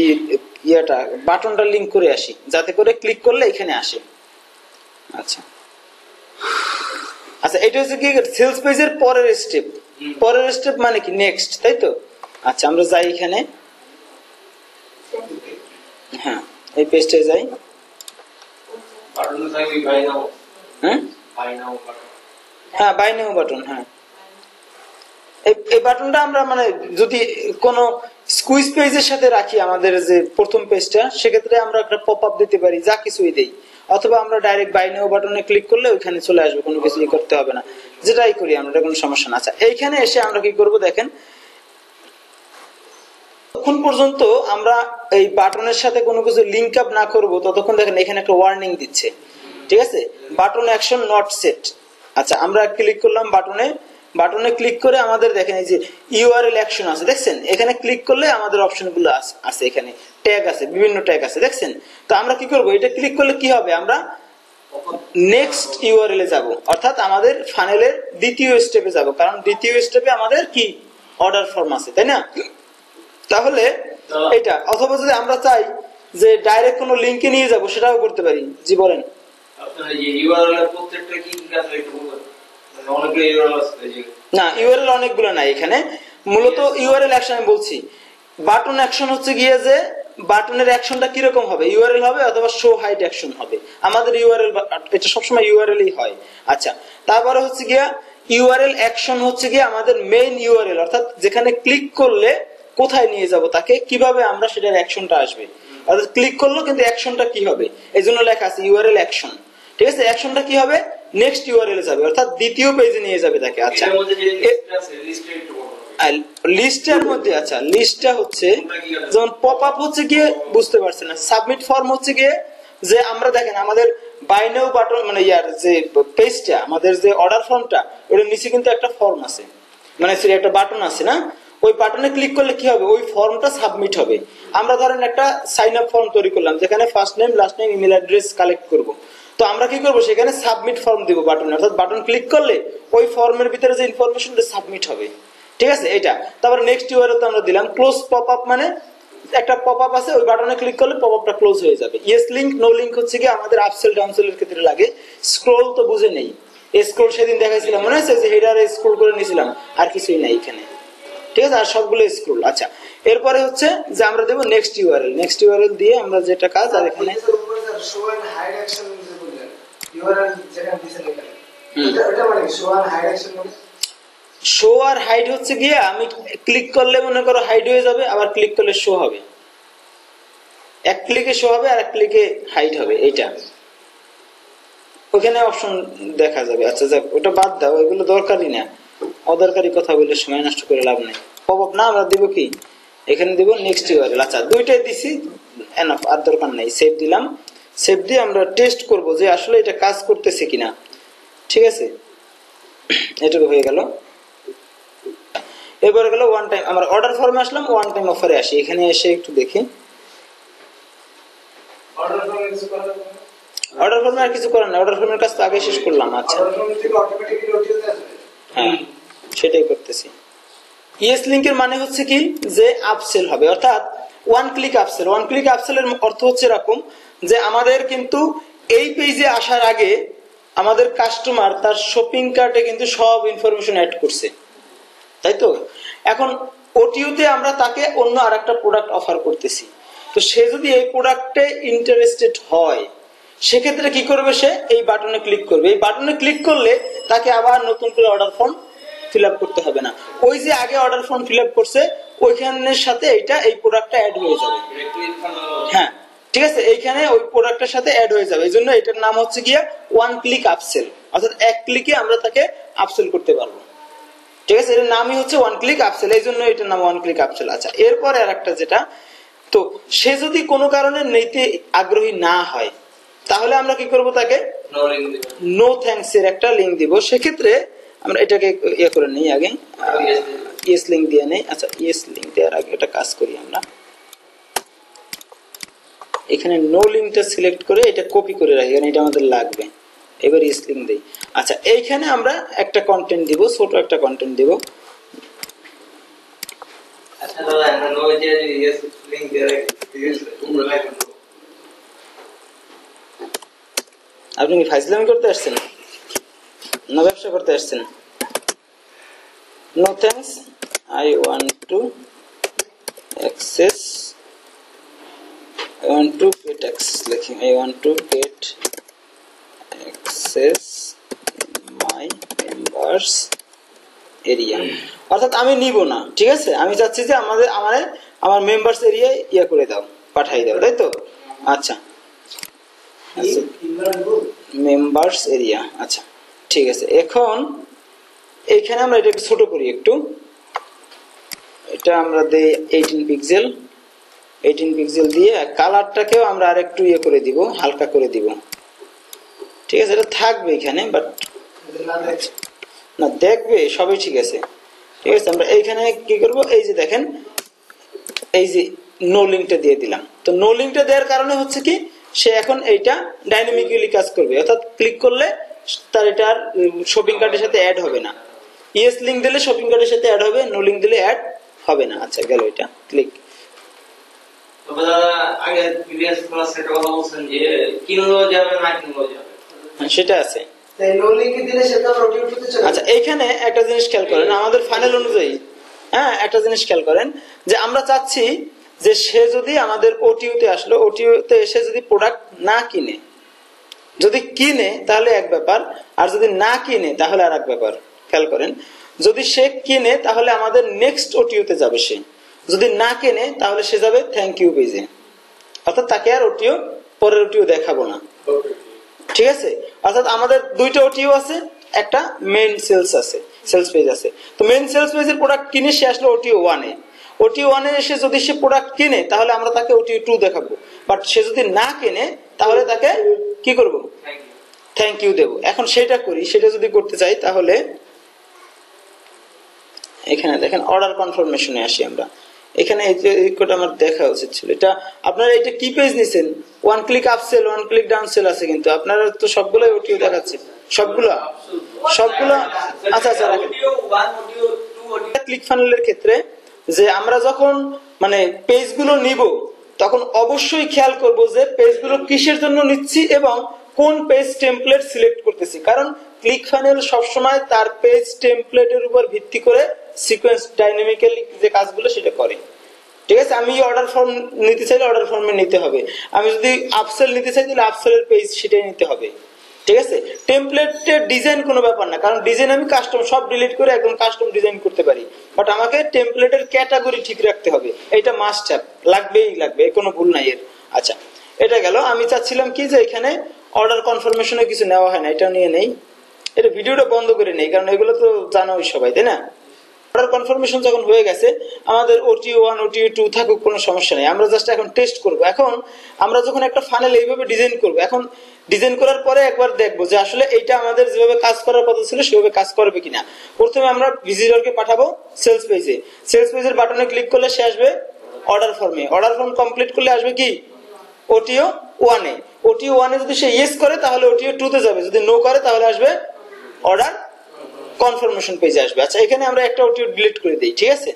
ইয়েটা বাটনটা লিংক করে আসি, যাতে করে ক্লিক করলে এখানে আসে। আচ্ছা আচ্ছা এটা হচ্ছে কি সেলস পেজের পরের স্টেপ। পরের স্টেপ মানে কি নেক্সট, তাই তো? আচ্ছা আমরা যাই এখানে, হ্যাঁ এই পেজটা যাই। হ্যাঁ বাই নাও বাটন, হ্যাঁ এই বাটনটা আমরা মানে যদি কোন স্কুইজ পেজের সাথে রাখি আমাদের যে প্রথম পেজটা, সেক্ষেত্রে আমরা একটা পপ আপ দিতে পারি, যা কিছুই দেই। অথবা আমরা ডাইরেক্ট বাই নাও বাটনে ক্লিক করলে ওইখানে চলে আসবে, কোনো কিছু করতে হবে না, যেটাই করি আমরা, কোনো সমস্যা না। আচ্ছা এইখানে এসে আমরা কি করব দেখেন, ততক্ষণ পর্যন্ত আমরা এই বাটনের সাথে কোনো কিছু লিংক আপ না করব, ততক্ষণ দেখেন এখানে একটা ওয়ার্নিং দিচ্ছে। ঠিক আছে, বাটন অ্যাকশন নট সেট। আচ্ছা আমরা ক্লিক করলাম বাটনে, বাটনে ক্লিক করে আমাদের দেখেন এই যে ইউআরএল অ্যাকশন আছে, দেখছেন? এখানে ক্লিক করলে আমাদের অপশনগুলো আছে, এখানে ট্যাগ আছে, বিভিন্ন ট্যাগ আছে, দেখছেন? তো আমরা কি করব, এটা ক্লিক করলে কি হবে, আমরা নেক্সট ইউআরএল এ যাব, অর্থাৎ আমাদের ফানেলের দ্বিতীয় স্টেপে যাব, কারণ দ্বিতীয় স্টেপে আমাদের কি অর্ডার ফর্ম আছে, তাই না? তাহলে এটা, অথবা যদি আমরা চাই যে ডাইরেক্ট কোনো লিংকে নিয়ে যাব, সেটাও করতে পারি। জি বলেন। না ইউআরএল অনেকগুলো নাই এখানে, মূলত ইউআরএল অ্যাকশন আমি বলছি। বাটন অ্যাকশন হচ্ছে গিয়ে যে বাটনের অ্যাকশনটা কিরকম হবে, ইউআরএল হবে অথবা শো হাইড অ্যাকশন হবে। আমাদের ইউআরএল, এটা সবসময় ইউআরএলই হয়। আচ্ছা তারপরে হচ্ছে গিয়া ইউআরএল অ্যাকশন হচ্ছে গিয়ে আমাদের মেইন ইউআরএল, অর্থাৎ যেখানে ক্লিক করলে কোথায় নিয়ে যাব তাকে, কিভাবে আমরা সেটার অ্যাকশনটা আসবে, অর্থাৎ ক্লিক করলো কিন্তু অ্যাকশনটা কি হবে, এই জন্য লেখা আছে ইউআরএল অ্যাকশন। ঠিক আছে, অ্যাকশনটা কি হবে, নেক্সট ইউআরএল যাবে, অর্থাৎ দ্বিতীয় পেজে নিয়ে যাবে তাকে। আচ্ছা লিস্টের মধ্যে, আচ্ছা লিস্টটা হচ্ছে যেমন পপ আপ হচ্ছে গিয়ে বুঝতে পারছেন না, সাবমিট ফর্ম হচ্ছে গিয়ে যে আমরা দেখেন আমাদের বাই নাও বাটন মানে ইয়ার যে পেজটা, আমাদের যে অর্ডার ফর্মটা, ওটার নিচে কিন্তু একটা ফর্ম আছে, মানে সরি একটা বাটন আছে না, ওই বাটনে ক্লিক করলে কি হবে, ওই ফর্মটা সাবমিট হবে। আমরা ধরেন একটা সাইন আপ ফর্ম তৈরি করলাম, যেখানে first name last name email address collect করব। তো আমরা কি করব, সেখানে সাবমিট ফর্ম দিব বাটনে, অর্থাৎ বাটন ক্লিক করলে ওই ফর্মের ভিতরে যে ইনফরমেশনটা সাবমিট হবে। ঠিক আছে, এটা। তারপর নেক্সট ইউআরএল তো আমরা দিলাম। ক্লোজ পপ আপ মানে একটা পপ আপ আছে, ওই বাটনে ক্লিক করলে পপ আপটা ক্লোজ হয়ে যাবে। ইয়েস লিংক নো লিংক হচ্ছে কি আমাদের আপসেল ডাউনসেলের ক্ষেত্রে লাগে। স্ক্রল তো বুঝে নেই, স্ক্রল সেদিন দেখাইছিলাম মনে আছে, যে হেডারে স্ক্রল করে নিয়েছিলাম, আর কিছুই নাই এখানে। ঠিক আছে, আর সবগুলো স্ক্রল। আচ্ছা এরপরে হচ্ছে যে আমরা দেব নেক্সট ইউআরএল, নেক্সট ইউআরএল দিয়ে আমরা যেটা কাজ, আর এখানে শো এন্ড হাইড অ্যাকশন যে বললেন ইউআরএল যেখানে দিছেন এখানে, এটা মানে শো এন্ড হাইড অ্যাকশন মানে শো আর হাইড হচ্ছে গিয়ে আমি ক্লিক করলে মনে করো হাইড হয়ে যাবে, আবার ক্লিক করলে শো হবে, এক ক্লিকে শো হবে আর এক ক্লিকে হাইড হবে, এইটা ওখানে অপশন দেখা যাবে। আচ্ছা যাক ওটা বাদ দাও, এগুলো দরকারই না, অদরকারি কথা বলে সময় নষ্ট করে লাভ নেই। পপ আপ না, আমরা দিব কি এখানে দিব নেক্সট ইউআরএল। আচ্ছা দুইটাই দিছি, এনাফ, আর দরকার নাই। সেভ দিলাম, সেভ দিয়ে আমরা টেস্ট করব যে আসলে এটা কাজ করতেছে কিনা। ঠিক আছে, এটুকু হয়ে গেল। এবারে গেল ওয়ান টাইম, আমরা অর্ডার ফর্মে আসলাম, ওয়ান টাইম অফারে আসি। এখানে এসে একটু দেখি, অর্ডার ফর্মে আর কিছু করার না, অর্ডার ফর্মের কাজ তো আগে শেষ করলাম। আচ্ছা হ্যাঁ সেটাই করতেছি। ইয়েস লিংকের মানে হচ্ছে কি যে আপসেল হবে, অর্থাৎ one click upsell. One click আপসেলের অর্থ হচ্ছে এরকম যে আমাদের কিন্তু এই পেজে আসার আগে আমাদের কাস্টমার তার শপিং কার্টে কিন্তু সব ইনফরমেশন অ্যাড করছে, তাই তো? এখন ওটিওতে আমরা তাকে অন্য আরেকটা প্রোডাক্ট অফার করতেছি, তো সে যদি এই প্রোডাক্টে ইন্টারেস্টেড হয়, সেক্ষেত্রে কি করবে, সে এই বাটনে ক্লিক করবে। এই বাটনে ক্লিক করলে তাকে আবার নতুন করে অর্ডার ফর্ম ফিল আপ করতে হবে না, ওই যে আগে অর্ডার ফর্ম ফিল আপ করছে ওইখানের সাথে এইটা এই প্রোডাক্টটা অ্যাড হয়ে যাবে। হ্যাঁ ঠিক আছে, এইখানে ওই প্রোডাক্টের সাথে অ্যাড হয়ে যাবে। এই জন্য এটার নাম হচ্ছে গিয়া ওয়ান ক্লিক আপসেল, অর্থাৎ এক ক্লিকে আমরা তাকে আপসেল করতে পারবো। ঠিক আছে, এর নামই হচ্ছে ওয়ান ক্লিক আপসেল, এই জন্য এটার নাম ওয়ান ক্লিক আপসেল। আচ্ছা, এরপরে আর একটা যেটা, তো সে যদি কোনো কারণে নিতে আগ্রহী না হয় তাহলে আমরা কি করব, তাকে নো থ্যাঙ্কস এর একটা লিঙ্ক দিব। সেক্ষেত্রে আমরা এটাকে ইয়ে করে নিই, আগে ইয়েস লিঙ্ক দিয়ে নেই। আচ্ছা, ইয়েস লিঙ্ক দেওয়ার আগে একটা কাজ করি, আমরা এখানে নো লিঙ্কটা সিলেক্ট করে এটা কপি করে রাখি, কারণ এটা আমাদের লাগবে। এবার ইয়েস লিঙ্ক দেই। আচ্ছা, এইখানে আমরা একটা কন্টেন্ট দিব, ছোট একটা কন্টেন্ট দিব। আচ্ছা দাদা, আমরা নো যে ইয়েস লিংক দিয়ে রাখি, আপনি কি ফাইজলামি করতে আসছেন না ব্যবসা করতে আসছেন? No thanks, I want to access, I want to get access, লিখি I want to get access my members area, অর্থাৎ আমি নিব না, ঠিক আছে, আমি চাচ্ছি যে আমার মেম্বার্স এরিয়ায় ইয়া করে দাও, পাঠাই দাও, তাই তো? আচ্ছা, মেম্বার্স এরিয়া, আচ্ছা ঠিক আছে। এখন এইখানে আমরা এটা ছোট করি একটু, এটা আমরা দেই 18 পিক্সেল, 18 পিক্সেল দিয়ে কালারটাকেও আমরা আর একটু ইয়ে করে দিব, হালকা করে দিব, ঠিক আছে। এটা থাকবে এখানে, বাট না দেখবে সবই ঠিক আছে, ঠিক আছে। আমরা এইখানে কি করব, এই যে দেখেন, এই যে নো লিঙ্কটা দিয়ে দিলাম। তো নো লিঙ্কটা দেওয়ার কারণে হচ্ছে কি, সে এখন এইটা ডাইনামিক্যালি কাজ করবে, অর্থাৎ ক্লিক করলে তার এটা শপিং কার্টের সাথে অ্যাড হবে না। ইয়েস লিঙ্ক দিলে শপিং কার্টের সাথে অ্যাড হবে, নো লিঙ্ক দিলে অ্যাড হবে না। আচ্ছা, গেল এটা ক্লিক। তবে দাদা আগে প্রিভিয়াস ক্লাসে একটা কথা বলছেন যে কিনলেও যাবে না কিনলেও যাবে, সেটা আছে। তাই নো লিংক দিলে সেটা ওটিউতে চলে। আচ্ছা, এইখানে একটা জিনিস খেয়াল করেন, আমাদের ফাইনাল অনুযায়ী, হ্যাঁ একটা জিনিস খেয়াল করেন যে আমরা চাচ্ছি যে সে যদি আমাদের ওটিউতে আসলো, ওটিউতে এসে যদি প্রোডাক্ট না কিনে, যদি কিনে তাহলে এক ব্যাপার, আর যদি না কিনে তাহলে আর এক ব্যাপার। খেয়াল করেন, যদি সে কিনে তাহলে আমাদের নেক্সট ওটিউতে যাবে সে, যদি না কেনে তাহলে সে যাবে থ্যাংক ইউ পেজে, অর্থাৎ তাকে আর ওটিও পরের ওটিও দেখাবো না, ঠিক আছে। অর্থাৎ আমাদের দুইটা ওটিও আছে, একটা মেইন সেলস আছে, সেলস পেজ আছে। তো মেইন সেলস পেজের প্রোডাক্ট কিনে সে আসলো ওটিও ওয়ানে, ওটিও ওয়ানে এসে যদি সে প্রোডাক্ট কিনে তাহলে আমরা তাকে ওটিও টু দেখাবো, বাট সে যদি না কিনে তাহলে তাকে কি করব, থ্যাংক ইউ দেব। এখন সেটা করি, সেটা যদি করতে চাই তাহলে এখানে দেখেন অর্ডার কনফার্মেশনে আসি আমরা। এখানে এই কোডটা আমার দেখা উচিত ছিল, এটা আপনারা এটা কি পেজ নিছেন, one click upsell, one click downsell আছে, কিন্তু আপনারা তো সবগুলোই ওটিও দেখাচ্ছে, সবগুলো। আচ্ছা আচ্ছা, ক্লিক ফানেলের ক্ষেত্রে যে আমরা যখন মানে পেজগুলো নিব তখন অবশ্যই খেয়াল করব যে পেজগুলো কিসের জন্য নিচ্ছি এবং কোন পেজ টেমপ্লেট সিলেক্ট করতেছি, কারণ ক্লিক ফানেল সবসময় তার পেজ টেমপ্লেটের উপর ভিত্তি করে সিকোয়েন্স ডাইনামিক্যালি যে কাজগুলো সেটা করে, ঠিক আছে। আমি অর্ডার ফর্ম নিতে চাইলে অর্ডার ফর্মে নিতে হবে, আমি যদি আপসেল নিতে চাই তাহলে আপসেলের পেজ সেটাই নিতে হবে, ঠিক আছে। টেমপ্লেটের ডিজাইন কোনো ব্যাপার না, কারণ ডিজাইন আমি কাস্টম সব ডিলিট করে একদম কাস্টম ডিজাইন করতে পারি, বাট আমাকে টেমপ্লেটের ক্যাটাগরি ঠিক রাখতে হবে, এটা মাস্ট হ্যাভ, লাগবেই লাগবে, কোনো ভুল নাই এর। আচ্ছা, এটা গেল। আমি চাচ্ছিলাম কি যে এখানে অর্ডার কনফার্মেশনে কিছু নেওয়া হয় না, এটা নিয়ে নেই, এটা ভিডিওটা বন্ধ করে নেই, কারণ এগুলো তো জানোই সবাই, তাই না। অর্ডার কনফার্মেশন যখন হয়ে গেছে, আমাদের ওটিও ওয়ান ওটিও টু থাকুক, কোনো সমস্যা নেই, আমরা জাস্ট এখন টেস্ট করব। এখন আমরা যখন একটা ফানেল এইভাবে ডিজাইন করব, এখন ডিজাইন করার পরে একবার দেখবো যে আসলে এইটা আমাদের যেভাবে কাজ করার কথা ছিল সেভাবে কাজ করবে কিনা। প্রথমে আমরা ভিজিটরকে পাঠাবো সেলস পেজে, সেলস পেজের বাটনে ক্লিক করলে সে আসবে অর্ডার ফর্মে, অর্ডার ফর্ম কমপ্লিট করলে আসবে কি ওটিও ওয়ানে, ওটিও ওয়ানে যদি সে ইয়েস করে তাহলে ওটিও টু তে যাবে, যদি নো করে তাহলে আসবে অর্ডার কনফার্মেশন পেজে আসবে। আচ্ছা, এখানে আমরা একটা ওটিও ডিলিট করে দিই, ঠিক আছে,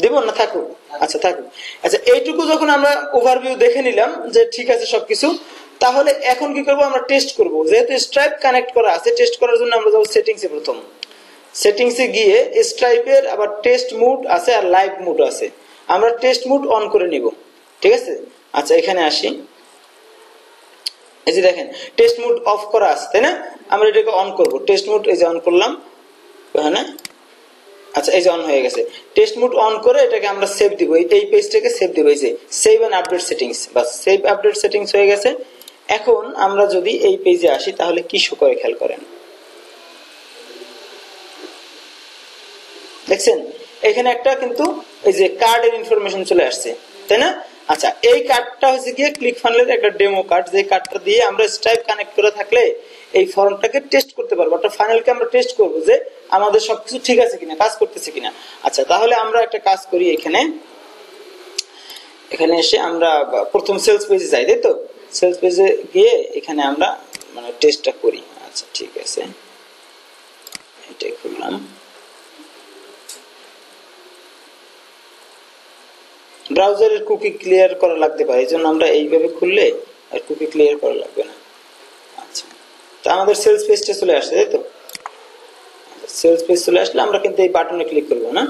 দেব না থাকুক, আচ্ছা থাকুক। আচ্ছা, এইটুকু যখন আমরা ওভারভিউ দেখে নিলাম যে ঠিক আছে সবকিছু, তাহলে এখন কি করব, আমরা টেস্ট করব। যেহেতু স্ট্রাইপ কানেক্ট করা আছে, টেস্ট করার জন্য আমরা যাবো সেটিংসে, প্রথম সেটিংসে গিয়ে স্ট্রাইপের আবার টেস্ট মুড আছে আর লাইভ মুড আছে, আমরা টেস্ট মুড অন করে নিব, ঠিক আছে। আচ্ছা, এখানে আসি, এই যে দেখেন টেস্ট মুড অফ করা আছে, তাই না, আমরা এটাকে অন করব, টেস্ট মুড এই যে অন করলাম, হ্যাঁ আচ্ছা এই যে অন হয়ে গেছে। টেস্ট মুড অন করে এটাকে আমরা সেভ দিব, এই পেজটাকে সেভ দিব, এই যে সেভ এন্ড আপডেট সেটিংস, বাস সেভ আপডেট সেটিংস হয়ে গেছে। এখন আমরা যদি এই পেজে আসি তাহলে কি শো করে খেয়াল করেন, দেখছেন এখানে একটা কিন্তু এই যে কার্ডের ইনফরমেশন চলে আসছে, তাই না? আচ্ছা, এই কার্ডটা হচ্ছে গিয়ে ক্লিক ফানেলের একটা ডেমো কার্ড, যে কার্ডটা দিয়ে আমরা স্ট্রাইপ কানেক্ট করে থাকলে এই ফর্মটাকে টেস্ট করতে পারবো, একটা ফানেলকে আমরা টেস্ট করবো যে আমাদের সবকিছু ঠিক আছে কিনা, কাজ করতেছে কিনা। আচ্ছা, তাহলে আমরা একটা কাজ করি, এখানে এসে আমরা প্রথম সেলস পেজে যাই, তাই তো? সেলস পেজে গিয়ে এখানে আমরা মানে টেস্টটা করি। আচ্ছা ঠিক আছে, এটাই করলাম। ব্রাউজারের কুকি ক্লিয়ার করা লাগতে পারে, এই জন্য আমরা এইভাবে খুললে আর কুকি ক্লিয়ার করা লাগবে না। আচ্ছা, তো আমাদের সেলস পেজটা চলে আসছে, তাই তো? সেলস পেজ চলে আসলে আমরা কিন্তু এই বাটনে ক্লিক করবো না,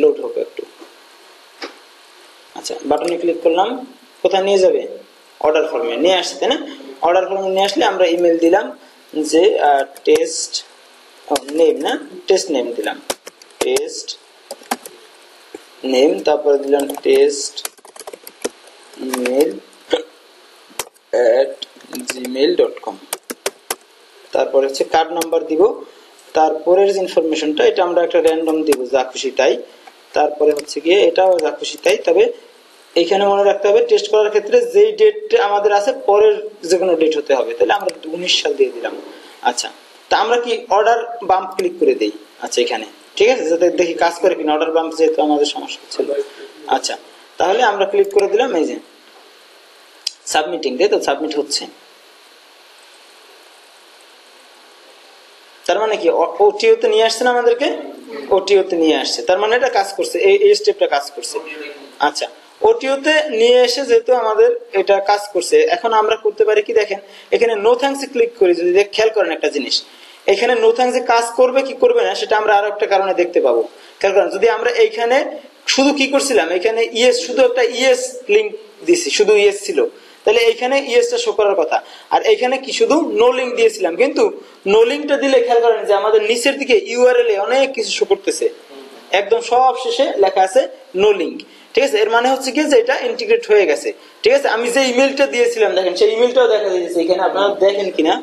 লোড হবে একটু। আচ্ছা, বাটনে ক্লিক করলাম, কোথায় নিয়ে যাবে? অর্ডার ফর্মে নিয়ে আসছে, তাই না? অর্ডার ফর্মে নিয়ে আসলে আমরা ইমেল দিলাম যে টেস্ট নেম, না টেস্ট নেম দিলাম, টেস্ট নেম, তারপরে দিলাম টেস্ট email@gmail.com, তারপরে হচ্ছে কার্ড নাম্বার দিব, তারপরের যে ইনফরমেশনটা এটা আমরা একটা র্যান্ডম দিব, যা খুশি তাই। তারপরে হচ্ছে গিয়ে এটাও যা খুশি তাই, তবে এখানে মনে রাখতে হবে টেস্ট করার ক্ষেত্রে যেই ডেট আমাদের আছে পরের যে কোনো ডেট হতে হবে, তাহলে আমরা 19 সাল দিয়ে দিলাম। আচ্ছা, তা আমরা কি অর্ডার বাম্প ক্লিক করে দেই। আচ্ছা, এখানে ঠিক আছে, যাতে দেখি কাজ করে কিনা, অর্ডার বাম্প যেহেতু আমাদের সমস্যা ছিল। আচ্ছা, তাহলে আমরা ক্লিক করে দিলাম, এই যে সাবমিটিং, তাই তো? সাবমিট হচ্ছে, তার মানে কি ওটিওতে নিয়ে আসছে না আমাদেরকে, ওটিওতে নিয়ে আসছে, তার মানে এটা কাজ করছে, এই স্টেপটা কাজ করছে। আচ্ছা, ওটিওতে নিয়ে এসে যেহেতু আমাদের এটা কাজ করছে, এখন আমরা করতে পারি কি, দেখেন এখানে নো থ্যাঙ্কস এ ক্লিক করে যদি খেয়াল করেন একটা জিনিস, এখানে নো থ্যাঙ্কস এ কাজ করবে কি করবে না সেটা আমরা আরো একটা কারণে দেখতে পাবো। খেয়াল করেন, যদি আমরা এইখানে শুধু কি করছিলাম, এখানে ইয়েস, শুধু একটা ইয়েস লিঙ্ক দিছি, শুধু ইয়েস ছিল, তাহলে এইখানে ইয়েসটা শো করার কথা, আর এইখানে কি শুধু নো লিঙ্ক দিয়েছিলাম, কিন্তু নো লিঙ্কটা দিলে খেয়াল করেন যে আমাদের নিচের দিকে ইউআরএল এ অনেক কিছু শো করতেছে, একদম সব শেষে লেখা আছে নো লিঙ্ক। ঠিক আছে, এর মানে হচ্ছে কি যে এটা ইন্টিগ্রেট হয়ে গেছে। ঠিক আছে, আমি যে ইমেলটা দিয়েছিলাম দেখেন, সেই ইমেলটাও দেখা যাচ্ছে এখানে, আপনারা দেখেন কিনা,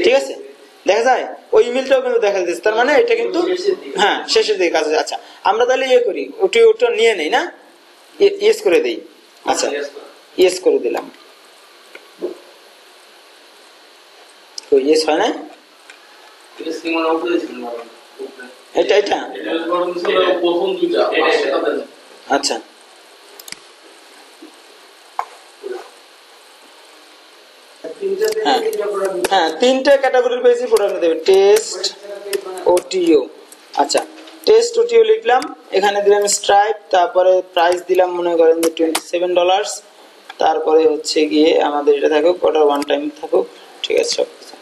ঠিক আছে দেখা যায়, ওই ইমেলটাও কিন্তু দেখা যাচ্ছে, তার মানে এটা কিন্তু হ্যাঁ শেষের দিকে কাজ হচ্ছে। আচ্ছা, আমরা তাহলে ইয়ে করি, ওটা নিয়ে নেই না, ইয়েস করে দেই। আচ্ছা, ইয়েস করে দিলাম, ইয়েস হয় না, এটা আচ্ছা হ্যাঁ, তিনটা ক্যাটাগরির পেয়েছি, প্রোডাক্ট দেবে টেস্ট ওটিও। আচ্ছা, টেস্ট ওটিও লিখলাম, এখানে দিলাম স্ট্রাইপ, তারপরে প্রাইস দিলাম মনে করেন যে $27, তারপরে হচ্ছে গিয়ে আমাদের এটা থাকুক, অর্ডার ওয়ান টাইম থাকুক, ঠিক আছে সব কিছু।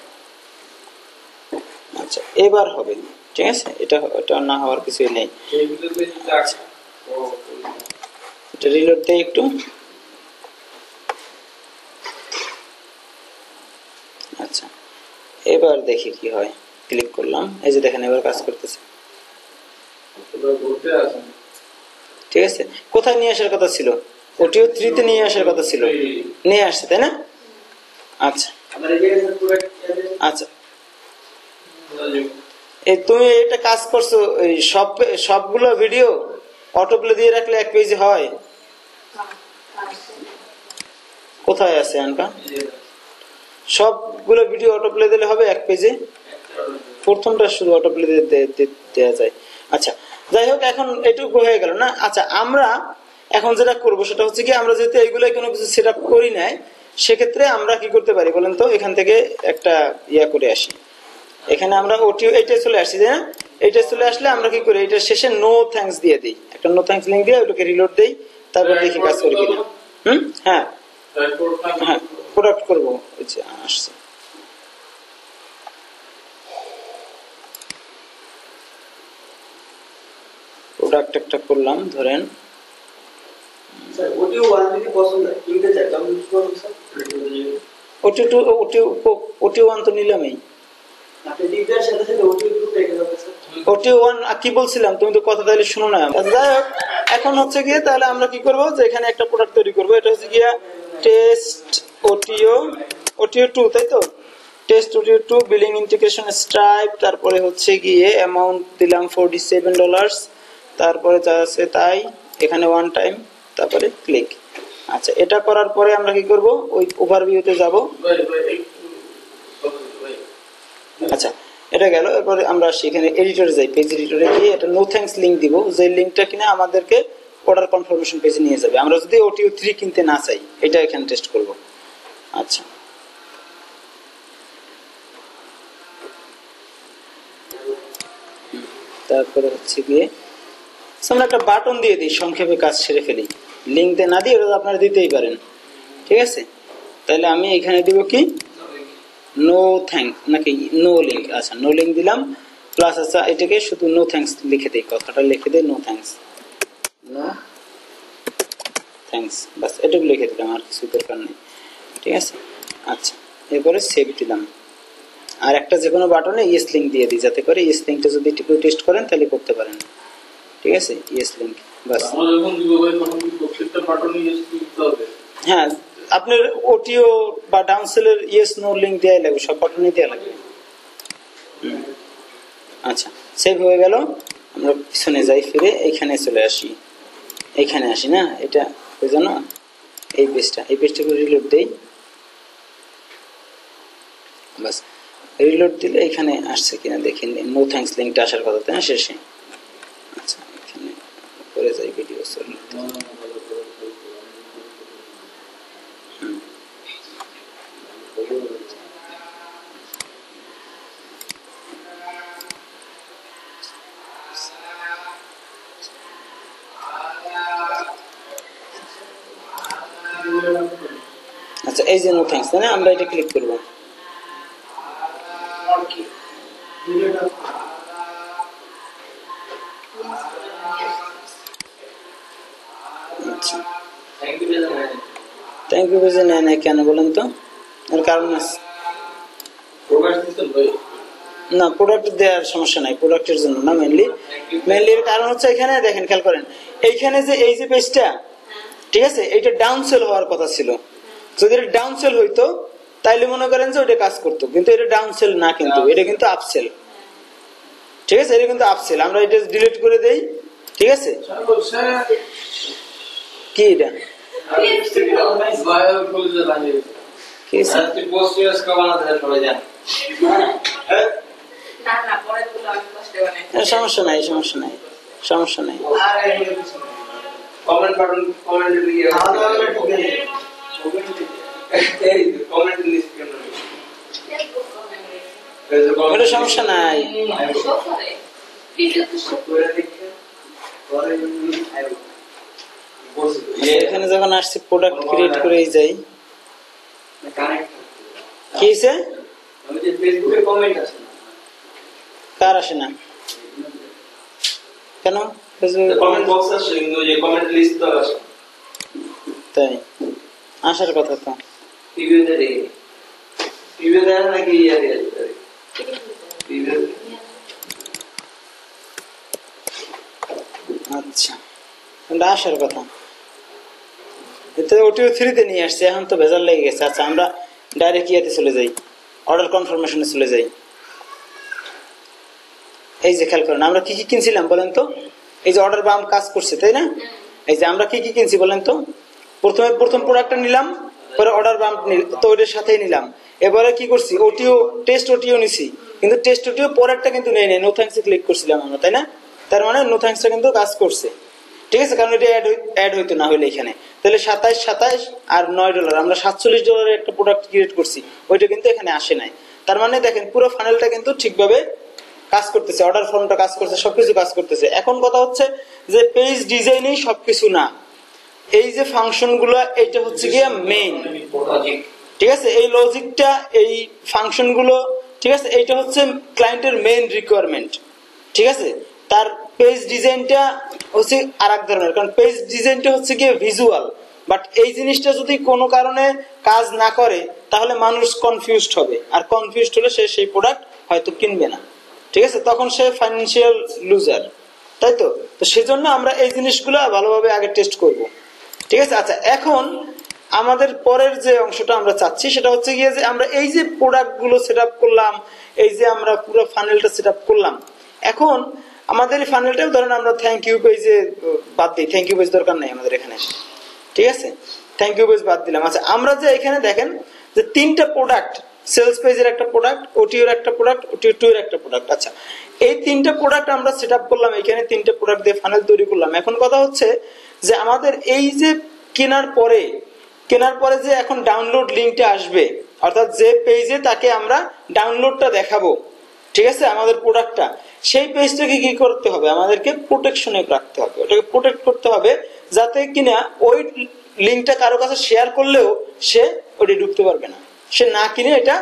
আচ্ছা, এবার হবে, ঠিক আছে, এটা না হওয়ার কিছুই নেই। এটা রিলোড দেই একটু। আচ্ছা, এবার দেখি কি হয়, ক্লিক করলাম, এই যে দেখেন এবার কাজ করতেছে, ঠিক আছে। কোথায় নিয়ে আসার কথা ছিল, ওটিও 3 তে নিয়ে আসার কথা ছিল, নিয়ে আসছে, তাই না? আচ্ছা আচ্ছা, এই তুমি এটা কাজ করছো, এই সবগুলো ভিডিও অটোপ্লে দিয়ে রাখলে এক পেজে হয়, কোথায় আছে আনকা? সবগুলো ভিডিও অটোপ্লে দিলে হবে এক পেজে, প্রথমটা শুধু অটোপ্লে দেওয়া যায়। আচ্ছা, যাই হোক, এখন এটুকু হয়ে গেল না। আচ্ছা, আমরা এখন যেটা করবো সেটা হচ্ছে কি, আমরা যেহেতু এইগুলো কোনো কিছু সেট আপ করি নাই, সেক্ষেত্রে আমরা কি করতে পারি বলেন তো, এখান থেকে একটা ইয়া করে আসি, এখানে আমরা ওটিও এইটা চলে আসছি, তাই না? এইটা চলে আসলে আমরা কি করি, এটা শেষে নো থ্যাঙ্কস দিয়ে দিই, একটা নো থ্যাঙ্কস লিঙ্ক দিয়ে ওটাকে রিলোড দেই, তারপর দেখি কাজ করি কিনা। হ্যাঁ হ্যাঁ, প্রোডাক্ট করবো, আসছে। প্রোডাক্ট একটা করলাম, ধরেন ওটিও 1 তো নিলামই, ওটিও 1 কি বলছিলাম, তুমি তো কথা তাহলে শুনো না। যাই হোক, এখন হচ্ছে গিয়ে তাহলে আমরা কি করবো, যে এখানে একটা প্রোডাক্ট তৈরি করবো, এটা হচ্ছে গিয়া টেস্ট ওটিও 2, তাই তো? Test OTO 2, billing integration stripe, তারপরে হচ্ছে গিয়ে অ্যামাউন্ট দিলাম $47, তারপরে যা আছে তাই, এখানে ওয়ান টাইম, তারপরে ক্লিক। আচ্ছা, এটা করার পরে আমরা কি করব, ওই ওভারভিউতে যাব। আচ্ছা, এটা গেল। এরপরে আমরা সেখানে এডিটরে যাই, পেজ এডিটরে গিয়ে এটা নো থ্যাঙ্কস লিঙ্ক দিব, যে লিঙ্কটা কিনা আমাদেরকে অর্ডার কনফার্মেশন পেজে নিয়ে যাবে। আমরা যদি OTO 3 কিনতে না চাই, এটা এখানে টেস্ট করব। আচ্ছা, তারপরে হচ্ছে গিয়ে আমরা একটা বাটন দিয়ে দিই, সংক্ষেপে কাজ সেরে ফেলি। লিঙ্ক দিয়ে না দিয়ে ওটা আপনারা দিতেই পারেন, ঠিক আছে। তাহলে আমি এখানে দিব কি, নো থ্যাঙ্ক নাকি নো লিঙ্ক। আচ্ছা, নো লিঙ্ক দিলাম, প্লাস আচ্ছা এটাকে শুধু নো থ্যাঙ্কস লিখে দিই, কথাটা লিখে দিই নো থ্যাঙ্কস, নো থ্যাঙ্কস, বাস এটুকু লিখে দিলাম, আর কিছু দরকার নেই, ঠিক আছে। আচ্ছা, এরপরে সেভ দিলাম। আর একটা যে কোনো বাটনে ইয়েস লিঙ্ক দিয়ে দিই, যাতে করে ইয়েস লিঙ্কটা যদি একটু টেস্ট করেন তাহলে করতে পারেন, ঠিক আছে। ইয়েস লিঙ্ক, বাস। হ্যাঁ, আপনার OTO বা ডাউনসেলের ইয়েস নো লিঙ্ক দেওয়াই লাগবে, সব বাটনে দেওয়া লাগবে। আচ্ছা, সেভ হয়ে গেল। আমরা পিছনে যাই, ফিরে এইখানে চলে আসি, এইখানে আসি না, এটা ওই জন্য এই পেজটাকে রিলোড দেই, বাস। রিলোড দিলে এখানে আসছে কিনা দেখি, নো থ্যাঙ্কস লিঙ্কটা আসার কথা, তাই না, শেষে। আচ্ছা, এখানে করে যাই, ভিডিও চলে। আচ্ছা, এই যে নো থ্যাঙ্কস, তাই না, আমরা এটা ক্লিক করবো। আচ্ছা, থ্যাংক ইউ পেজে নেয় না কেন বলেন তো, এর কারণ আছে। না, প্রোডাক্ট দেওয়ার সমস্যা নাই, প্রোডাক্টের জন্য না, মেনলি এর কারণ হচ্ছে এখানে দেখেন, খেয়াল করেন, এইখানে যে এই যে পেজটা, ঠিক আছে, এইটা ডাউন সেল হওয়ার কথা ছিল। যদি এটা ডাউন সেল হইতো তাইলে মনে করেন যে ওটা কাজ করতো, কিন্তু এটা ডাউন সেল না, কিন্তু এটা কিন্তু আপসেল, ঠিক আছে, এটা কিন্তু আপসেল। আমরা এটা ডিলিট করে দেই, ঠিক আছে। কি এটা সমস্যা নাই, সমস্যা নাই, সমস্যা নাই। সমস্যা নাই, এখানে যখন আসছি প্রোডাক্ট ক্রিয়েট করে যাই, কি হয়েছে, কার আসে না কেন, তাই আসার কথা তো। আচ্ছা, আসার কথা, OTO 3 তে নিয়ে আসছে, এখন তো ভেজাল লেগে গেছে। আচ্ছা, আমরা ডাইরেক্ট ইয়াতে চলে যাই, অর্ডার কনফার্মেশনে চলে যাই। এই যে খেয়াল করেন, আমরা কি কি কিনছিলাম বলেন তো, এই যে অর্ডার বাম কাজ করছে, তাই না। এই যে আমরা কি কি কিনছি বলেন তো, প্রথম প্রোডাক্টটা নিলাম, পরে অর্ডার বাম তো ওইটার সাথেই নিলাম। এবারে কি করছি, টেস্ট OTO নিছি, কিন্তু টেস্ট OTO পরেরটা কিন্তু নেই, নো থ্যাঙ্কসে ক্লিক করছিলাম আমরা, তাই না। তার মানে নো থ্যাঙ্কসটা কিন্তু কাজ করছে, ঠিক আছে, কারণ এটা অ্যাড হইতো না হইলে এখানে। তাহলে 27 আর $9, আমরা $47 একটা প্রোডাক্ট ক্রিয়েট করছি, ওইটা কিন্তু এখানে আসে নাই। তার মানে দেখেন পুরো ফানেলটা কিন্তু ঠিকভাবে কাজ করতেছে, অর্ডার ফর্মটা কাজ করছে, সবকিছু কাজ করতেছে। এখন কথা হচ্ছে যে পেজ ডিজাইনই সবকিছু না, এই যে ফাংশন গুলো, এটা হচ্ছে গিয়ে মেইন, ঠিক আছে, এই লজিকটা, এই ফাংশন গুলো, ঠিক আছে, এইটা হচ্ছে ক্লায়েন্টের মেইন রিকোয়ারমেন্ট, ঠিক আছে। তার পেজ ডিজাইনটা হচ্ছে আর এক ধরনের, কারণ পেজ ডিজাইনটা হচ্ছে গিয়ে ভিজুয়াল, বাট এই জিনিসটা যদি কোনো কারণে কাজ না করে তাহলে মানুষ কনফিউজড হবে, আর কনফিউজড হলে সে সেই প্রোডাক্ট হয়তো কিনবে না, ঠিক আছে, তখন সে ফাইন্যান্সিয়াল লুজার, তাই তো। তো সেজন্য আমরা এই জিনিসগুলো ভালোভাবে আগে টেস্ট করব, ঠিক আছে। আচ্ছা, এখন আমাদের পরের যে অংশটা আমরা চাচ্ছি সেটা হচ্ছে গিয়ে যে আমরা এই যে প্রোডাক্ট গুলো সেট আপ করলাম, এই যে আমরা পুরো ফানেলটা সেট আপ করলাম, এখন আমাদের এই ফানেলটা ধরেন আমরা থ্যাংক ইউ পেজে বাদ দিই, থ্যাংক ইউ পেজ দরকার নাই আমাদের এখানে, ঠিক আছে, থ্যাংক ইউ পেজ বাদ দিলাম। আচ্ছা, আমরা যে এখানে দেখেন যে 3টা প্রোডাক্ট, সেলস পেজের একটা প্রোডাক্ট, ওটিও এর একটা প্রোডাক্ট, ওটিও 2 এর একটা প্রোডাক্ট। আচ্ছা, এই 3টা প্রোডাক্ট আমরা সেট আপ করলাম, এখানে 3টা প্রোডাক্ট দিয়ে ফানেল তৈরি করলাম। এখন কথা হচ্ছে যে আমাদের এই যে কেনার পরে যে এখন ডাউনলোড লিঙ্কটা আসবে, অর্থাৎ যে পেজে তাকে আমরা ডাউনলোডটা দেখাবো, ঠিক আছে, আমাদের প্রোডাক্টটা, সেই পেজটাকে কি করতে হবে, আমাদেরকে প্রোটেকশনে রাখতে হবে, ওটাকে প্রোটেক্ট করতে হবে, যাতে কিনা ওই লিঙ্কটা কারো কাছে শেয়ার করলেও সে ওটা ঢুকতে পারবে না, সে না কিনে এটা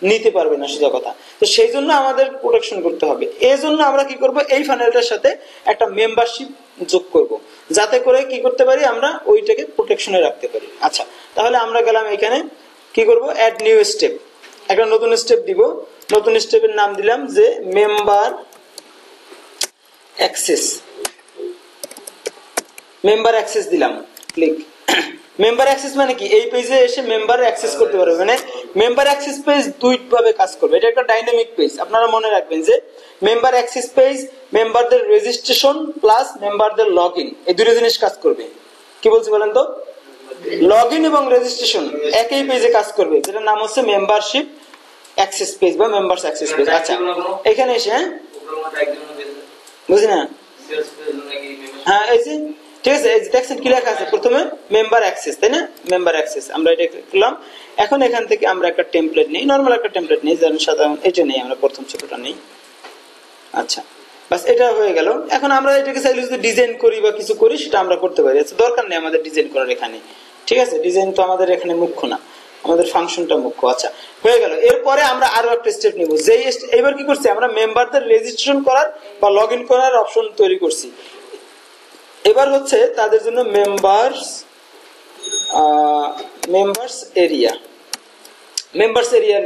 নিতে পারবে না, সোজা কথা। তো সেই জন্য আমাদের প্রোটেকশন করতে হবে। এই জন্য আমরা কি করব, এই ফানেলটার সাথে একটা মেম্বারশিপ যোগ করব, যাতে করে কি করতে পারি, আমরা ওইটাকে প্রোটেকশনে রাখতে পারি। আচ্ছা, তাহলে আমরা গেলাম এখানে কি করব, অ্যাড নিউ স্টেপ, একটা নতুন স্টেপ দিব। নতুন স্টেপের নাম দিলাম যে মেম্বার অ্যাক্সেস, মেম্বার অ্যাক্সেস দিলাম, ক্লিক। মেম্বার অ্যাক্সেস মানে কি, এই পেজে এসে মেম্বার অ্যাক্সেস করতে পারবে, মানে মেম্বার অ্যাক্সেস পেজ দুই ভাবে কাজ করবে। এটা একটা ডাইনামিক পেজ, আপনারা মনে রাখবেন যে মেম্বার অ্যাক্সেস পেজ মেম্বারদের রেজিস্ট্রেশন প্লাস মেম্বারদের লগইন, এই দুটো জিনিস কাজ করবে। কি বলছি বলেন তো, লগইন এবং রেজিস্ট্রেশন একই পেজে কাজ করবে, যেটার নাম হচ্ছে মেম্বারশিপ অ্যাক্সেস পেজ বা মেম্বারস অ্যাক্সেস পেজ। আচ্ছা, এখানে এসে বুঝি না, হ্যাঁ এই যে ঠিক আছে, এই যে দেখছেন কি লেখা আছে, প্রথমে মেম্বার অ্যাক্সেস, তাই না, মেম্বার অ্যাক্সেস আমরা এটা করলাম। এখন এখান থেকে আমরা একটা টেমপ্লেট নেই, নরমাল একটা টেমপ্লেট নেই, যেমন সাধারণ এটা নেই, আমরা প্রথম ছোটটা নেই। আচ্ছা, বাস এটা হয়ে গেল। এখন আমরা এটাকে চাইলে যদি ডিজাইন করি বা কিছু করি, সেটা আমরা করতে পারি, দরকার নেই আমাদের ডিজাইন করার এখানে, ঠিক আছে, ডিজাইন তো আমাদের এখানে মুখ্য না, আমাদের ফাংশনটা মুখ্য। আচ্ছা, হয়ে গেল। এরপরে আমরা আরো একটা স্টেপ নিব, যেই এবার কি করছি, আমরা মেম্বারদের রেজিস্ট্রেশন করার বা লগ ইন করার অপশন তৈরি করছি। এবার হচ্ছে তাদের জন্য মেম্বার্স এরিয়া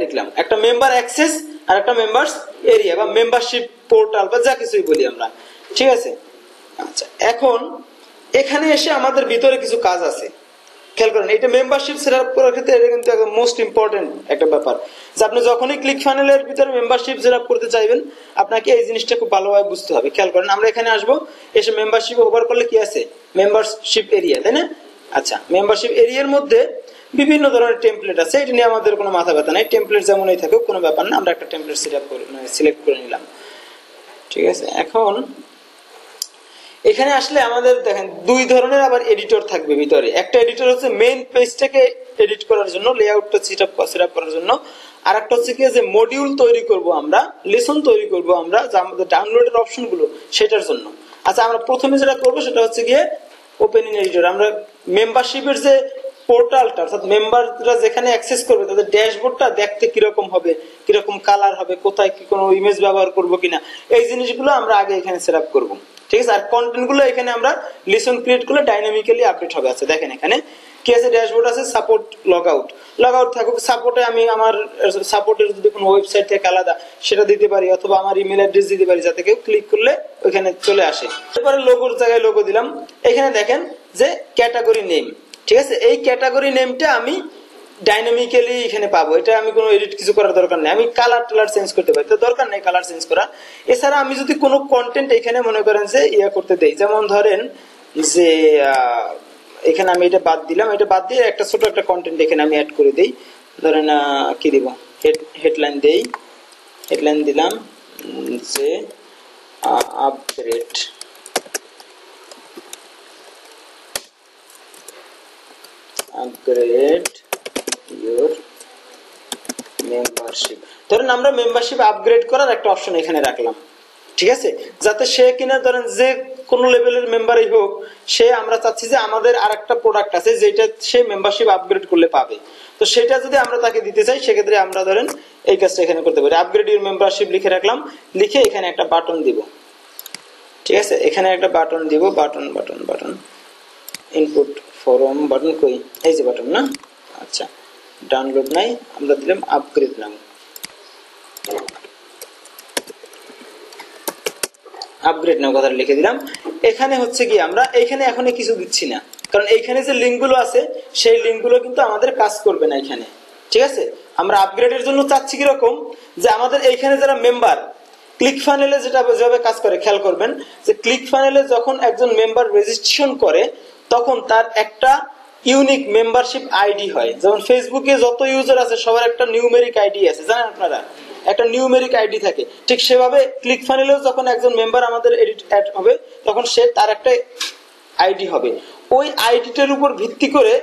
লিখলাম, একটা মেম্বার অ্যাক্সেস আর একটা মেম্বার্স এরিয়া বা মেম্বারশিপ পোর্টাল বা যা কিছুই বলি আমরা, ঠিক আছে। আচ্ছা, এখন এখানে এসে আমাদের ভিতরে কিছু কাজ আছে, খেয়াল করেন। এটা মেম্বারশিপ সেটআপ করার ক্ষেত্রে এটা কিন্তু একদম মোস্ট ইম্পর্টেন্ট একটা ব্যাপার, যে আপনি যখনই ক্লিক ফানেলের ভিতরে মেম্বারশিপ সেটআপ করতে চাইবেন, আপনাকে এই জিনিসটা খুব ভালোভাবে বুঝতে হবে। খেয়াল করেন, আমরা এখানে আসবো, এসে মেম্বারশিপ ওভার করলে কি আছে, মেম্বারশিপ এরিয়া, তাই না। আচ্ছা, মেম্বারশিপ এরিয়ার মধ্যে বিভিন্ন ধরনের টেমপ্লেট আছে, এটা নিয়ে আমাদের কোনো মাথা ব্যথা নাই, টেমপ্লেট যেমনই থাকুক কোনো ব্যাপার না, আমরা একটা টেমপ্লেট সেটআপ করে সিলেক্ট করে নিলাম, ঠিক আছে। এখন এখানে আসলে আমাদের দেখেন দুই ধরনের আবার এডিটর থাকবে ভিতরে। একটা এডিটর হচ্ছে মেইন পেজটাকে এডিট করার জন্য, লেআউটটা সেটআপ করার জন্য, আর একটা হচ্ছে কি যে মডিউল তৈরি করব আমরা, লেসন তৈরি করব আমরা, যা আমাদের ডাউনলোডের অপশন গুলো সেটার জন্য। আচ্ছা, আমরা প্রথমে যেটা করব সেটা হচ্ছে গিয়ে ওপেনিং এডিটর। আমরা মেম্বারশিপের যে পোর্টালটা, অর্থাৎ মেম্বাররা যেখানে অ্যাক্সেস করবে তাদের ড্যাশবোর্ডটা দেখতে কিরকম হবে, কিরকম কালার হবে, কোথায় কি কোনো ইমেজ ব্যবহার করব কিনা, এই জিনিসগুলো আমরা আগে এখানে সেটআপ করব, ঠিক আছে। আর কন্টেন্ট গুলো এখানে আমরা লিসন ক্রিয়েট করলে ডাইনামিক্যালি আপডেট হবে। আচ্ছা, দেখেন এখানে কি আছে, ড্যাশবোর্ড আছে, সাপোর্ট লগ আউট থাকুক। সাপোর্টে আমি আমার সাপোর্টের যদি কোনো ওয়েবসাইট থেকে আলাদা সেটা দিতে পারি, অথবা আমার ইমেল অ্যাড্রেস দিতে পারি, যাতে কেউ ক্লিক করলে ওইখানে চলে আসে। এরপরে লোগোর জায়গায় লোগো দিলাম। এখানে দেখেন যে ক্যাটাগরি নেম, ঠিক আছে, এই ক্যাটাগরি নেমটা আমি ডাইনামিক্যালি এখানে পাবো, এটা আমি কোনো এডিট কিছু করার দরকার নেই। আমি কালার চেঞ্জ করতে পারি, তো দরকার নেই কালার চেঞ্জ করা। এছাড়া আমি যদি কোনো কন্টেন্ট এখানে মনে করেন যে করতে দেই, যেমন ধরেন যে এখানে আমি এটা বাদ দিলাম, এটা বাদ দিয়ে একটা ছোট একটা কন্টেন্ট এখানে আমি অ্যাড করে দেই। ধরেন কি দিব, হেডলাইন দেই, হেডলাইন দিলাম যে আপগ্রেড your membership। ধরেন আমরা মেম্বারশিপ আপগ্রেড করার একটা অপশন এখানে রাখলাম, ঠিক আছে, যাতে সে কিনা ধরেন যে কোন লেভেলের মেম্বারই হোক, সে আমরা চাচ্ছি যে আমাদের আরেকটা প্রোডাক্ট আছে যেটা সে মেম্বারশিপ আপগ্রেড করলে পাবে, তো সেটা যদি আমরা তাকে দিতে চাই, সেক্ষেত্রে আমরা ধরেন এই কাজটা এখানে করতে পারি। আপগ্রেড ইউর মেম্বারশিপ লিখে রাখলাম, লিখে এখানে একটা বাটন দিব, ঠিক আছে, এখানে একটা বাটন দিব, বাটন ইনপুট ফরম বাটন, কই এই যে বাটন না। আচ্ছা, ডাউনলোড নাই, আমরা দিলাম আপগ্রেড নাও, আপগ্রেড নাও কথা লিখে দিলাম। এখানে হচ্ছে কি আমরা এখানে এখন কিছু দিচ্ছি না, কারণ এইখানে যে লিঙ্কগুলো আছে সেই লিঙ্কগুলো কিন্তু আমাদের কাজ করবে না এখানে, ঠিক আছে। আমরা আপগ্রেডের জন্য চাচ্ছি কিরকম, যে আমাদের এইখানে যারা মেম্বার ক্লিক ফানেলে যেভাবে কাজ করে খেয়াল করবেন যে ক্লিক ফানেলে যখন একজন মেম্বার রেজিস্ট্রেশন করে তখন তার একটা ইউনিক মেম্বারশিপ আইডি হয়। যেমন ফেসবুকে যত ইউজার আছে সবার একটা নিউমেরিক আইডি আছে, জানেন আপনারা, একটা নিউমেরিক আইডি থাকে। ঠিক সেভাবে ক্লিক ফানেলেও যখন একজন মেম্বার আমাদের অ্যাড হবে তখন তার একটা আইডি হবে। ওই আইডিটার উপর ভিত্তি করে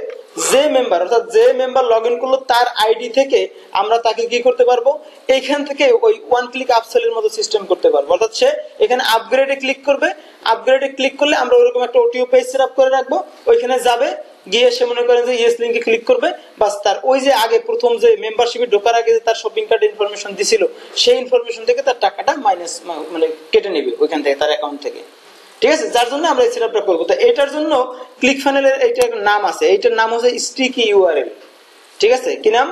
যে মেম্বার, অর্থাৎ যে মেম্বার লগ ইন করলো তার আইডি থেকে আমরা তাকে কি করতে পারবো, এইখান থেকে ওই ওয়ান ক্লিক আপসেলের মতো সিস্টেম করতে পারবো। অর্থাৎ সে এখানে আপগ্রেডে ক্লিক করবে, আপগ্রেডে ক্লিক করলে আমরা ওরকম একটা ওটিও পেজ সেট আপ করে রাখবো, ওইখানে যাবে, গিয়ে সে মনে করেন যে ইয়েস লিঙ্কে ক্লিক করবে, বাস তার ওই যে আগে প্রথম যে মেম্বারশিপে ঢোকার আগে যে তার শপিং কার্ড ইনফরমেশন দিছিল সেই ইনফরমেশন থেকে তার টাকাটা মাইনাস মানে কেটে নেবে ওইখান থেকে, তার অ্যাকাউন্ট থেকে। ঠিক আছে, যার জন্য আমরা এই সেটআপটা করবো। তো এটার জন্য ক্লিক ফানেলের এইটার নাম আছে, এইটার নাম হচ্ছে স্টিকি ইউআরএল। ঠিক আছে, কি নাম?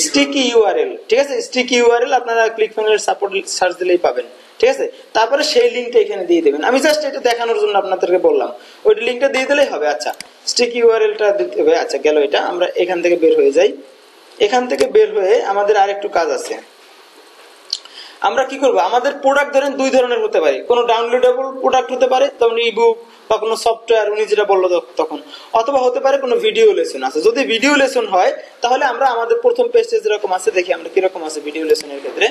Sticky URL. ঠিক আছে, স্টিকি ইউআরএল আপনারা ক্লিক ফানেলের সাপোর্ট সার্চ দিলেই পাবেন। ঠিক আছে, তারপরে সেই লিঙ্কটা এখানে দিয়ে দেবেন। আমি জাস্ট এটা দেখানোর জন্য আপনাদেরকে বললাম, ওই লিঙ্কটা দিয়ে দিলেই হবে। আচ্ছা, স্টিকি ইউআরএলটা দিতে হবে। আচ্ছা, গেল এটা। আমরা এখান থেকে বের হয়ে যাই। এখান থেকে বের হয়ে আমাদের আরেকটু কাজ আছে। আমরা কি করবো, আমাদের প্রোডাক্ট ধরেন দুই ধরনের হতে পারে, কোনো ডাউনলোডেবল প্রোডাক্ট হতে পারে, যেমন ইবুক বা কোনো সফটওয়্যার উনি যেটা বললো তখন, অথবা হতে পারে কোনো ভিডিও লেসন আছে। যদি ভিডিও লেসন হয় তাহলে আমরা আমাদের প্রথম পেজে যেরকম আছে দেখি আমরা কিরকম আছে ভিডিও লেসনের ক্ষেত্রে।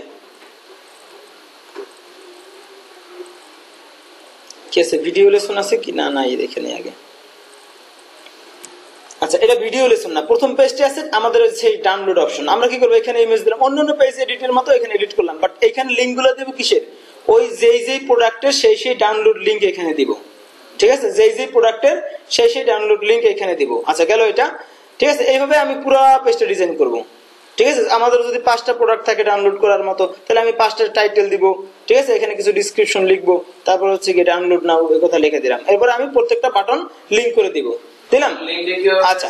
কি আছে, ভিডিও লেসন আছে কি না, নাই দেখে নিই আগে। আচ্ছা, এটা ভিডিও লেসন না, প্রথম পেজটি আছে আমাদের সেই ডাউনলোড অপশন। আমরা কি করবো, এখানে ইমেজ দিলাম, অন্যান্য পেজ এডিটের মতো এখানে এডিট করলাম, বাট এখানে লিঙ্ক গুলো দেবো কিসের, ওই যেই প্রোডাক্টের সেই ডাউনলোড লিঙ্ক এখানে দিব। ঠিক আছে, যেই প্রোডাক্টের সেই ডাউনলোড লিঙ্ক এখানে দিব। আচ্ছা, গেল এটা। ঠিক আছে, এইভাবে আমি পুরো পেজটা ডিজাইন করব। ঠিক আছে, আমাদের যদি 5টা প্রোডাক্ট থাকে ডাউনলোড করার মতো তাহলে আমি 5টার টাইটেল দিব। ঠিক আছে, এখানে কিছু ডিসক্রিপশন লিখবো, তারপর হচ্ছে কি ডাউনলোড নাও এই কথা লিখে দিলাম। এরপর আমি প্রত্যেকটা বাটন লিঙ্ক করে দিব, দিলাম। আচ্ছা,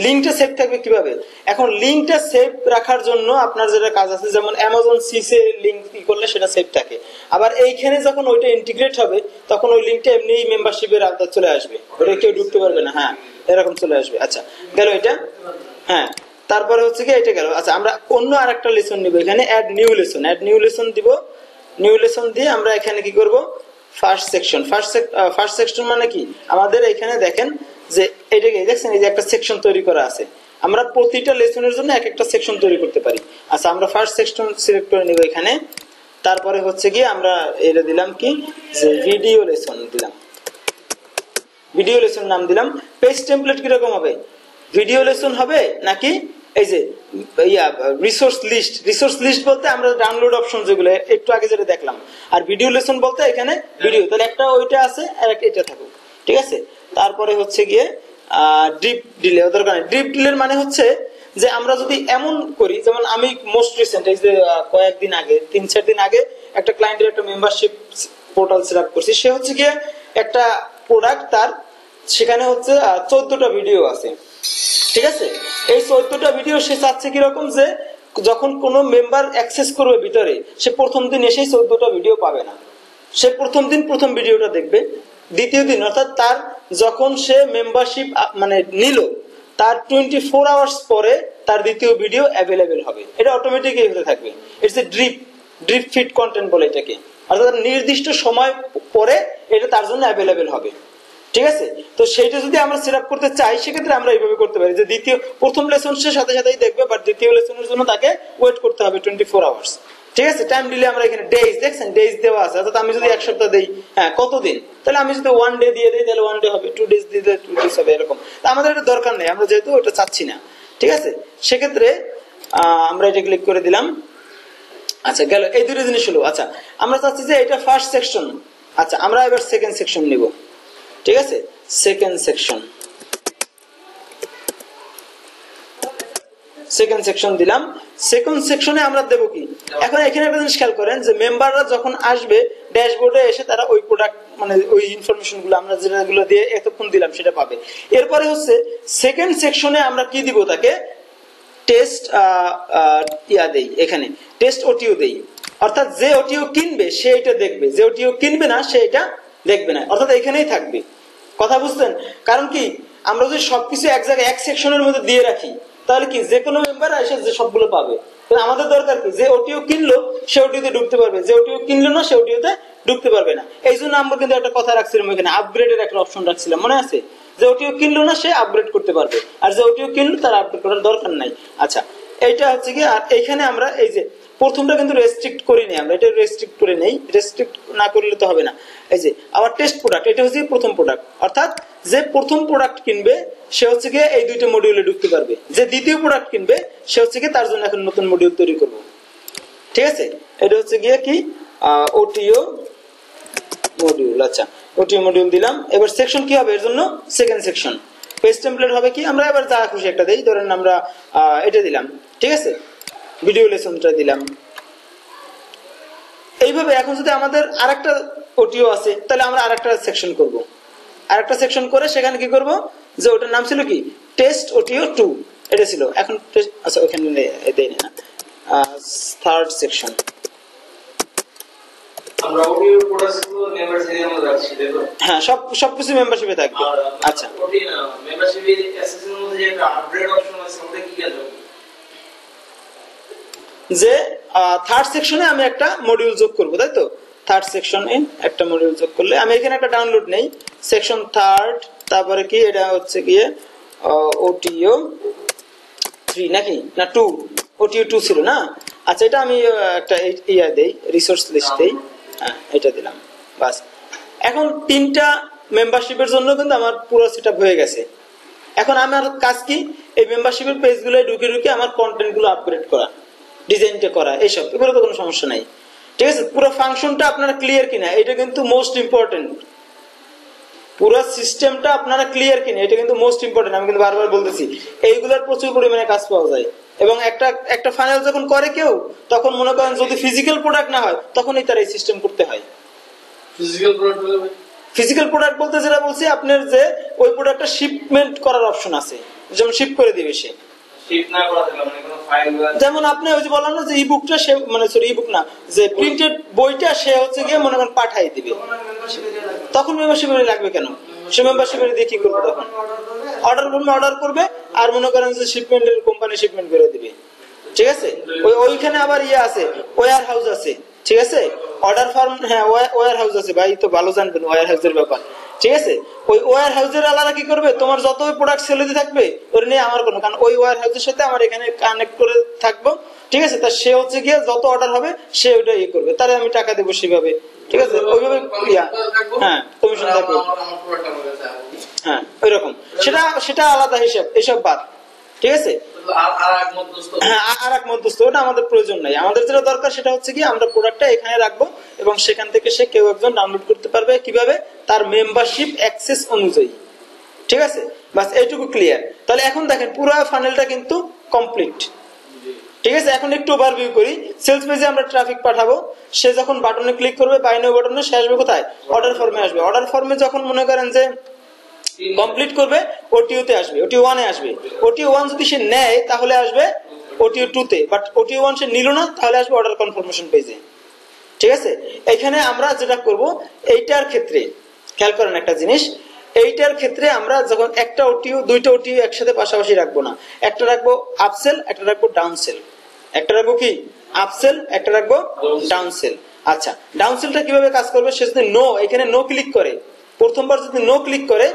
লিঙ্কটা সেভ থাকবে কিভাবে? এখন লিঙ্কটা সেভ রাখার জন্য আপনার যেটা কাজ আছে, যেমন অ্যামাজন সিসে লিঙ্ক করলে সেটা সেভ থাকে, আবার এইখানে যখন ওইটা ইন্টিগ্রেট হবে তখন ওই লিঙ্কটা এমনি মেম্বারশিপের আওতায় চলে আসবে, ওটা কেউ ঢুকতে পারবে না। হ্যাঁ, এরকম চলে আসবে। আচ্ছা, গেল এটা। হ্যাঁ, তারপরে হচ্ছে কি এটা গেল। আচ্ছা, আমরা অন্য আরেকটা লেসন নিব, এখানে add new lesson. Add new lesson দিব। নিউ লেসন দিয়ে আমরা এখানে কি করব, ফার্স্ট সেকশন। ফার্স্ট সেকশন মানে কি, আমাদের এখানে দেখেন যে এটাকে দেখছেন, এই যে একটা সেকশন তৈরি করা আছে। আমরা প্রতিটা লেসনের জন্য এক একটা সেকশন তৈরি করতে পারি। আচ্ছা, আমরা ফার্স্ট সেকশন সিলেক্ট করে নিব এখানে। তারপরে হচ্ছে কি আমরা এটা দিলাম কি, যে ভিডিও লেসন দিলাম, ভিডিও লেসন নাম দিলাম। পেজ টেমপ্লেট কিরকম হবে, ভিডিও লেসন হবে নাকি এই যে রিসোর্স লিস্ট? রিসোর্স লিস্ট বলতে আমরা ডাউনলোড অপশন যেগুলো একটু আগে যেটা দেখলাম, আর ভিডিও লেসন বলতে এখানে ভিডিও, তাহলে একটা ওইটা আছে আর একটা এটা থাকুক। ঠিক আছে, তারপরে হচ্ছে গিয়ে ডিপ ডিলে দরকার নেই। ডিপ ডিলের মানে হচ্ছে যে আমরা যদি এমন করি, যেমন আমি মোস্ট রিসেন্ট এই যে কয়েকদিন আগে 3-4 দিন আগে একটা ক্লায়েন্টের একটা মেম্বারশিপ পোর্টাল সেট আপ করছি। সে হচ্ছে গিয়ে একটা প্রোডাক্ট, তার সেখানে হচ্ছে 14টা ভিডিও আছে। ঠিক আছে, এই 14টা ভিডিও সে চাচ্ছে কিরকম, যে যখন কোনো মেম্বার অ্যাক্সেস করবে ভিতরে, সে প্রথম দিন এসেই 14টা ভিডিও পাবে না। সে প্রথম দিন প্রথম ভিডিওটা দেখবে, দ্বিতীয় দিন অর্থাৎ তার যখন সে মেম্বারশিপ মানে নিল তার 24 আওয়ার্স পরে তার দ্বিতীয় ভিডিও অ্যাভেলেবেল হবে। এটা অটোমেটিক হতে থাকবে। It's a drip feed content বলে এটাকে, অর্থাৎ নির্দিষ্ট সময় পরে এটা তার জন্য অ্যাভেলেবেল হবে। ঠিক আছে, তো সেইটা যদি আমরা সেট আপ করতে চাই সেক্ষেত্রে আমরা এইভাবে করতে পারি, যে প্রথম লেসন সে সাথে সাথেই দেখবে, বাট দ্বিতীয় লেসনের জন্য তাকে ওয়েট করতে হবে 24 আওয়ার্স। ঠিক আছে, টাইম দিলে আমরা এখানে ডেজ, দেখছেন ডেজ দেওয়া আছে, অর্থাৎ আমি যদি 1 সপ্তাহ দেই, হ্যাঁ কতদিন, তাহলে আমি যদি 1 ডে দিয়ে দিই তাহলে 1 ডে হবে, 2 ডেজ দিলে 2 ডেজ হবে, এরকম। তা আমাদের এটা দরকার নেই, আমরা যেহেতু ওটা চাচ্ছি না। ঠিক আছে, সেক্ষেত্রে আমরা এটা ক্লিক করে দিলাম। আচ্ছা, গেল এই দুটো জিনিস হলো। আচ্ছা, আমরা চাচ্ছি যে এটা ফার্স্ট সেকশন। আচ্ছা, আমরা এবার সেকেন্ড সেকশন নিব। ঠিক আছে, সেকেন্ড সেকশন দিলাম। সেকেন্ড সেকশনে আমরা দেব কি, এখন এখানে একটা জিনিস খেয়াল করেন যে মেম্বাররা যখন আসবে ড্যাশবোর্ডে এসে তারা ওই প্রোডাক্ট মানে ওই ইনফরমেশন গুলো আমরা যেগুলো দিয়ে এতক্ষণ দিলাম সেটা পাবে। এরপরে হচ্ছে সেকেন্ড সেকশনে আমরা কি দিব, তাকে টেস্ট দেই, এখানে টেস্ট অডিও দেই। অর্থাৎ যে অডিও কিনবে সে এটা দেখবে, যে অডিও কিনবে না সে এটা দেখবে না, অর্থাৎ এখানেই থাকবে। কথা বুঝছেন? কারণ কি, আমরা যদি সবকিছু এক জায়গায় এক সেকশনের মধ্যে দিয়ে রাখি তাহলে কি যে কোনো মেম্বার এসে যে সবগুলো পাবে, আমাদের দরকার কি, যে ওটিও কিনলো সে ওটিওতে ঢুকতে পারবে, যে ওটিও কিনলো না সে ওটিওতে ঢুকতে পারবে না। এই জন্য আমরা কিন্তু একটা কথা রাখছিলাম এখানে, আপগ্রেডের একটা অপশন রাখছিলাম, মনে আছে? যে ওটিও কিনলো না সে আপগ্রেড করতে পারবে, আর যে ওটিও কিনলো তার আপগ্রেড করার দরকার নাই। আচ্ছা, এইটা হচ্ছে কি। আর এইখানে আমরা এই যে প্রথমটা কিন্তু রেস্ট্রিক্ট করিনি, আমরা এটা রেস্ট্রিক্ট করে নেই, রেস্ট্রিক্ট না করলে তো হবে না। এই যে আবার টেস্ট প্রোডাক্ট, এটা হচ্ছে প্রথম প্রোডাক্ট, অর্থাৎ যে প্রথম প্রোডাক্ট কিনবে সে হচ্ছে গিয়ে এই দুইটা মডিউলে ঢুকতে পারবে, যে দ্বিতীয় প্রোডাক্ট কিনবে সে হচ্ছে গিয়ে তার জন্য এখন নতুন মডিউল তৈরি করবো। ঠিক আছে, এটা হচ্ছে গিয়ে কি ওটিও মডিউল। আচ্ছা, ওটিও মডিউল দিলাম। এবার সেকশন কি হবে এর জন্য? Second section. পেজ টেমপ্লেট হবে কি, আমরা এবার যা খুশি একটা দেই, ধরেন আমরা এটা দিলাম, ঠিক আছে, ভিডিও লেসনটা দিলাম। এইভাবে এখন যদি আমাদের আরেকটা ওটিও আছে তাহলে আমরা আরেকটা সেকশন করব, আরেকটা সেকশন করে সেখানে কি করব, যে ওটার নাম ছিল কি টেস্ট ওটিও 2 এটা ছিল। এখন আচ্ছা ওখানে দেই না, থার্ড সেকশন। আমরা ওটিও প্রোডাক্টসগুলো মেম্বারশিপের মধ্যে রাখছি, দেখো। হ্যাঁ, সবকিছু মেম্বারশিপে থাকবে। আচ্ছা, ওটি মেম্বারশিপের অ্যাক্সেসের মধ্যে যে একটা আপগ্রেড অপশন আছে ওটা কি কাজ হবে? যে থার্ড সেকশনে আমি একটা মডিউল যোগ করব, তাই তো? থার্ড সেকশনে একটা মডিউল যোগ করলে আমি এখানে একটা ডাউনলোড নেই, সেকশন থার্ড, তারপরে কি এটা হচ্ছে গিয়ে ওটিও 3 নাকি না 2, ওটিও 2 ছিল না? আচ্ছা, এটা আমি একটা ইয়া দেই, রিসোর্স লিস্ট দেই, হ্যাঁ এটা দিলাম, বাস। এখন 3টা মেম্বারশিপের জন্য কিন্তু আমার পুরো সেটআপ হয়ে গেছে। এখন আমার কাজ কি, এই মেম্বারশিপের পেজগুলো ঢুকে ঢুকে আমার কন্টেন্টগুলো আপগ্রেড করা, ডিজাইনটা করা, এইসব, এগুলো তো কোনো সমস্যা নাই। ঠিক আছে, পুরো ফাংশনটা আপনারা ক্লিয়ার কিনা এটা কিন্তু মোস্ট ইম্পর্টেন্ট। পুরো সিস্টেমটা আপনারা ক্লিয়ার কিনা এটা কিন্তু মোস্ট ইম্পর্টেন্ট। আমি কিন্তু বারবার বলতেছি, এইগুলোর প্রচুর পরিমাণে কাজ পাওয়া যায়। এবং একটা ফাইনাল যখন করে কেউ, তখন মনে করেন যদি ফিজিক্যাল প্রোডাক্ট না হয় তখনই তার এই সিস্টেম করতে হয়। ফিজিক্যাল প্রোডাক্ট বলতে যেটা বলছি, আপনার যে ওই প্রোডাক্টটা শিপমেন্ট করার অপশন আছে, যেমন শিপ করে দিবে সে, যেমন আপনি ওই যে বললাম না যে ইবুকটা সে মানে সরি ইবুক না, যে প্রিন্টেড বইটা সে হচ্ছে গিয়ে মনে করেন পাঠাই দিবে, তখন মেম্বারশিপে লাগবে কেন? সে মেম্বারশিপে দিয়ে কি করবে? তখন অর্ডার করবে আর মনে করেন যে শিপমেন্টের কোম্পানি শিপমেন্ট করে দিবে। ঠিক আছে, ওইখানে আবার ইয়ে আছে, ওয়্যার হাউস আছে, ঠিক আছে, অর্ডার ফার্ম, হ্যাঁ ওয়্যার হাউস আছে, ভাই তো ভালো জানবেন ওয়্যার হাউসের ব্যাপার। ঠিক আছে, ওই ওয়্যার হাউসের আলাদা কি করবে, তোমার যত প্রোডাক্ট সেল হতে থাকবে ওটা নিয়ে আমার কোনো, কারণ ওই ওয়্যার হাউসের সাথে আমার এখানে কানেক্ট করে থাকবো। ঠিক আছে, তা সে হচ্ছে গিয়ে যত অর্ডার হবে সে ওইটা ইয়ে করবে, তাহলে আমি টাকা দেবো সেভাবে। ঠিক আছে, ওইভাবে হ্যাঁ কমিশন থাকবে, হ্যাঁ ওইরকম, সেটা আলাদা হিসাব, এসব বাদ। ঠিক আছে, আর এক মধ্যস্থ ওটা আমাদের প্রয়োজন নাই। আমাদের যেটা দরকার সেটা হচ্ছে কি আমরা প্রোডাক্টটা এখানে রাখবো এবং সেখান থেকে সে কেউ একজন ডাউনলোড করতে পারবে, কিভাবে? তার মেম্বারশিপ অ্যাক্সেস অনুযায়ী। ঠিক আছে, বাস এইটুকু ক্লিয়ার। তাহলে এখন দেখেন পুরো ফানেলটা কিন্তু কমপ্লিট। ঠিক আছে, এখন একটু ওভারভিউ করি। সেলস পেজে আমরা ট্রাফিক পাঠাবো, সে যখন বাটনে ক্লিক করবে, বাই নাও বাটনে, সে আসবে কোথায়? অর্ডার ফর্মে আসবে। অর্ডার ফর্মে যখন মনে করেন যে কমপ্লিট করবে, ওটিও তে আসবে, ওটিও 1 এ আসবে। ওটিও 1 যদি সে নেয় তাহলে আসবে ওটিও 2 তে, বাট ওটিও 1 সে নিল না তাহলে আসবে অর্ডার কনফার্মেশন পেজে। ঠিক আছে, এখানে আমরা যেটা করব, এইটার ক্ষেত্রে খেয়াল করেন একটা জিনিস, এইটার ক্ষেত্রে আমরা যখন একটা ওটিও দুইটা ওটিও একসাথে পাশাপাশি রাখবো না, একটা রাখবো আপসেল, একটা রাখবো ডাউনসেল। একটা রাখবো কি আপসেল, একটা রাখবো ডাউনসেল। আচ্ছা, ডাউনসেলটা কিভাবে কাজ করবে? সে যদি এখানে নো ক্লিক করে, প্রথমবার যদি নো ক্লিক করে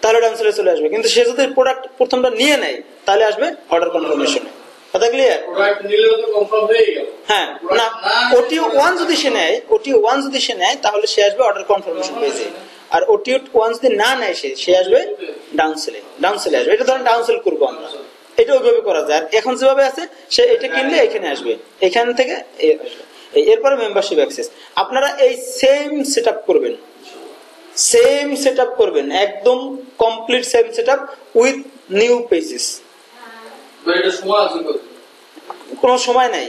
তাহলে ডাউনসেলে চলে আসবে, কিন্তু সে যদি প্রোডাক্ট প্রথমটা নিয়ে নেয় তাহলে আসবে অর্ডার কনফার্মেশনে। কথা ক্লিয়ার? হ্যাঁ, না ওটিও 1 যদি সে নেয়, ওটিও 1 যদি সে নেয় তাহলে সে আসবে অর্ডার কনফার্মেশন পেজে, আর ওটিও 1 যদি না নেয় সে আসবে ডাউনসেলে আসবে। এটা ধরেন ডাউনসেল করবো আমরা, এটা ওইভাবে করা যায়। এখন যেভাবে আছে সে এটা কিনলে এখানে আসবে, এখান থেকে আসবে। এরপরে মেম্বারশিপ অ্যাক্সেস আপনারা এই সেম সেটআপ করবেন, একদম complete same setup with new pages. কোনো সময় নাই।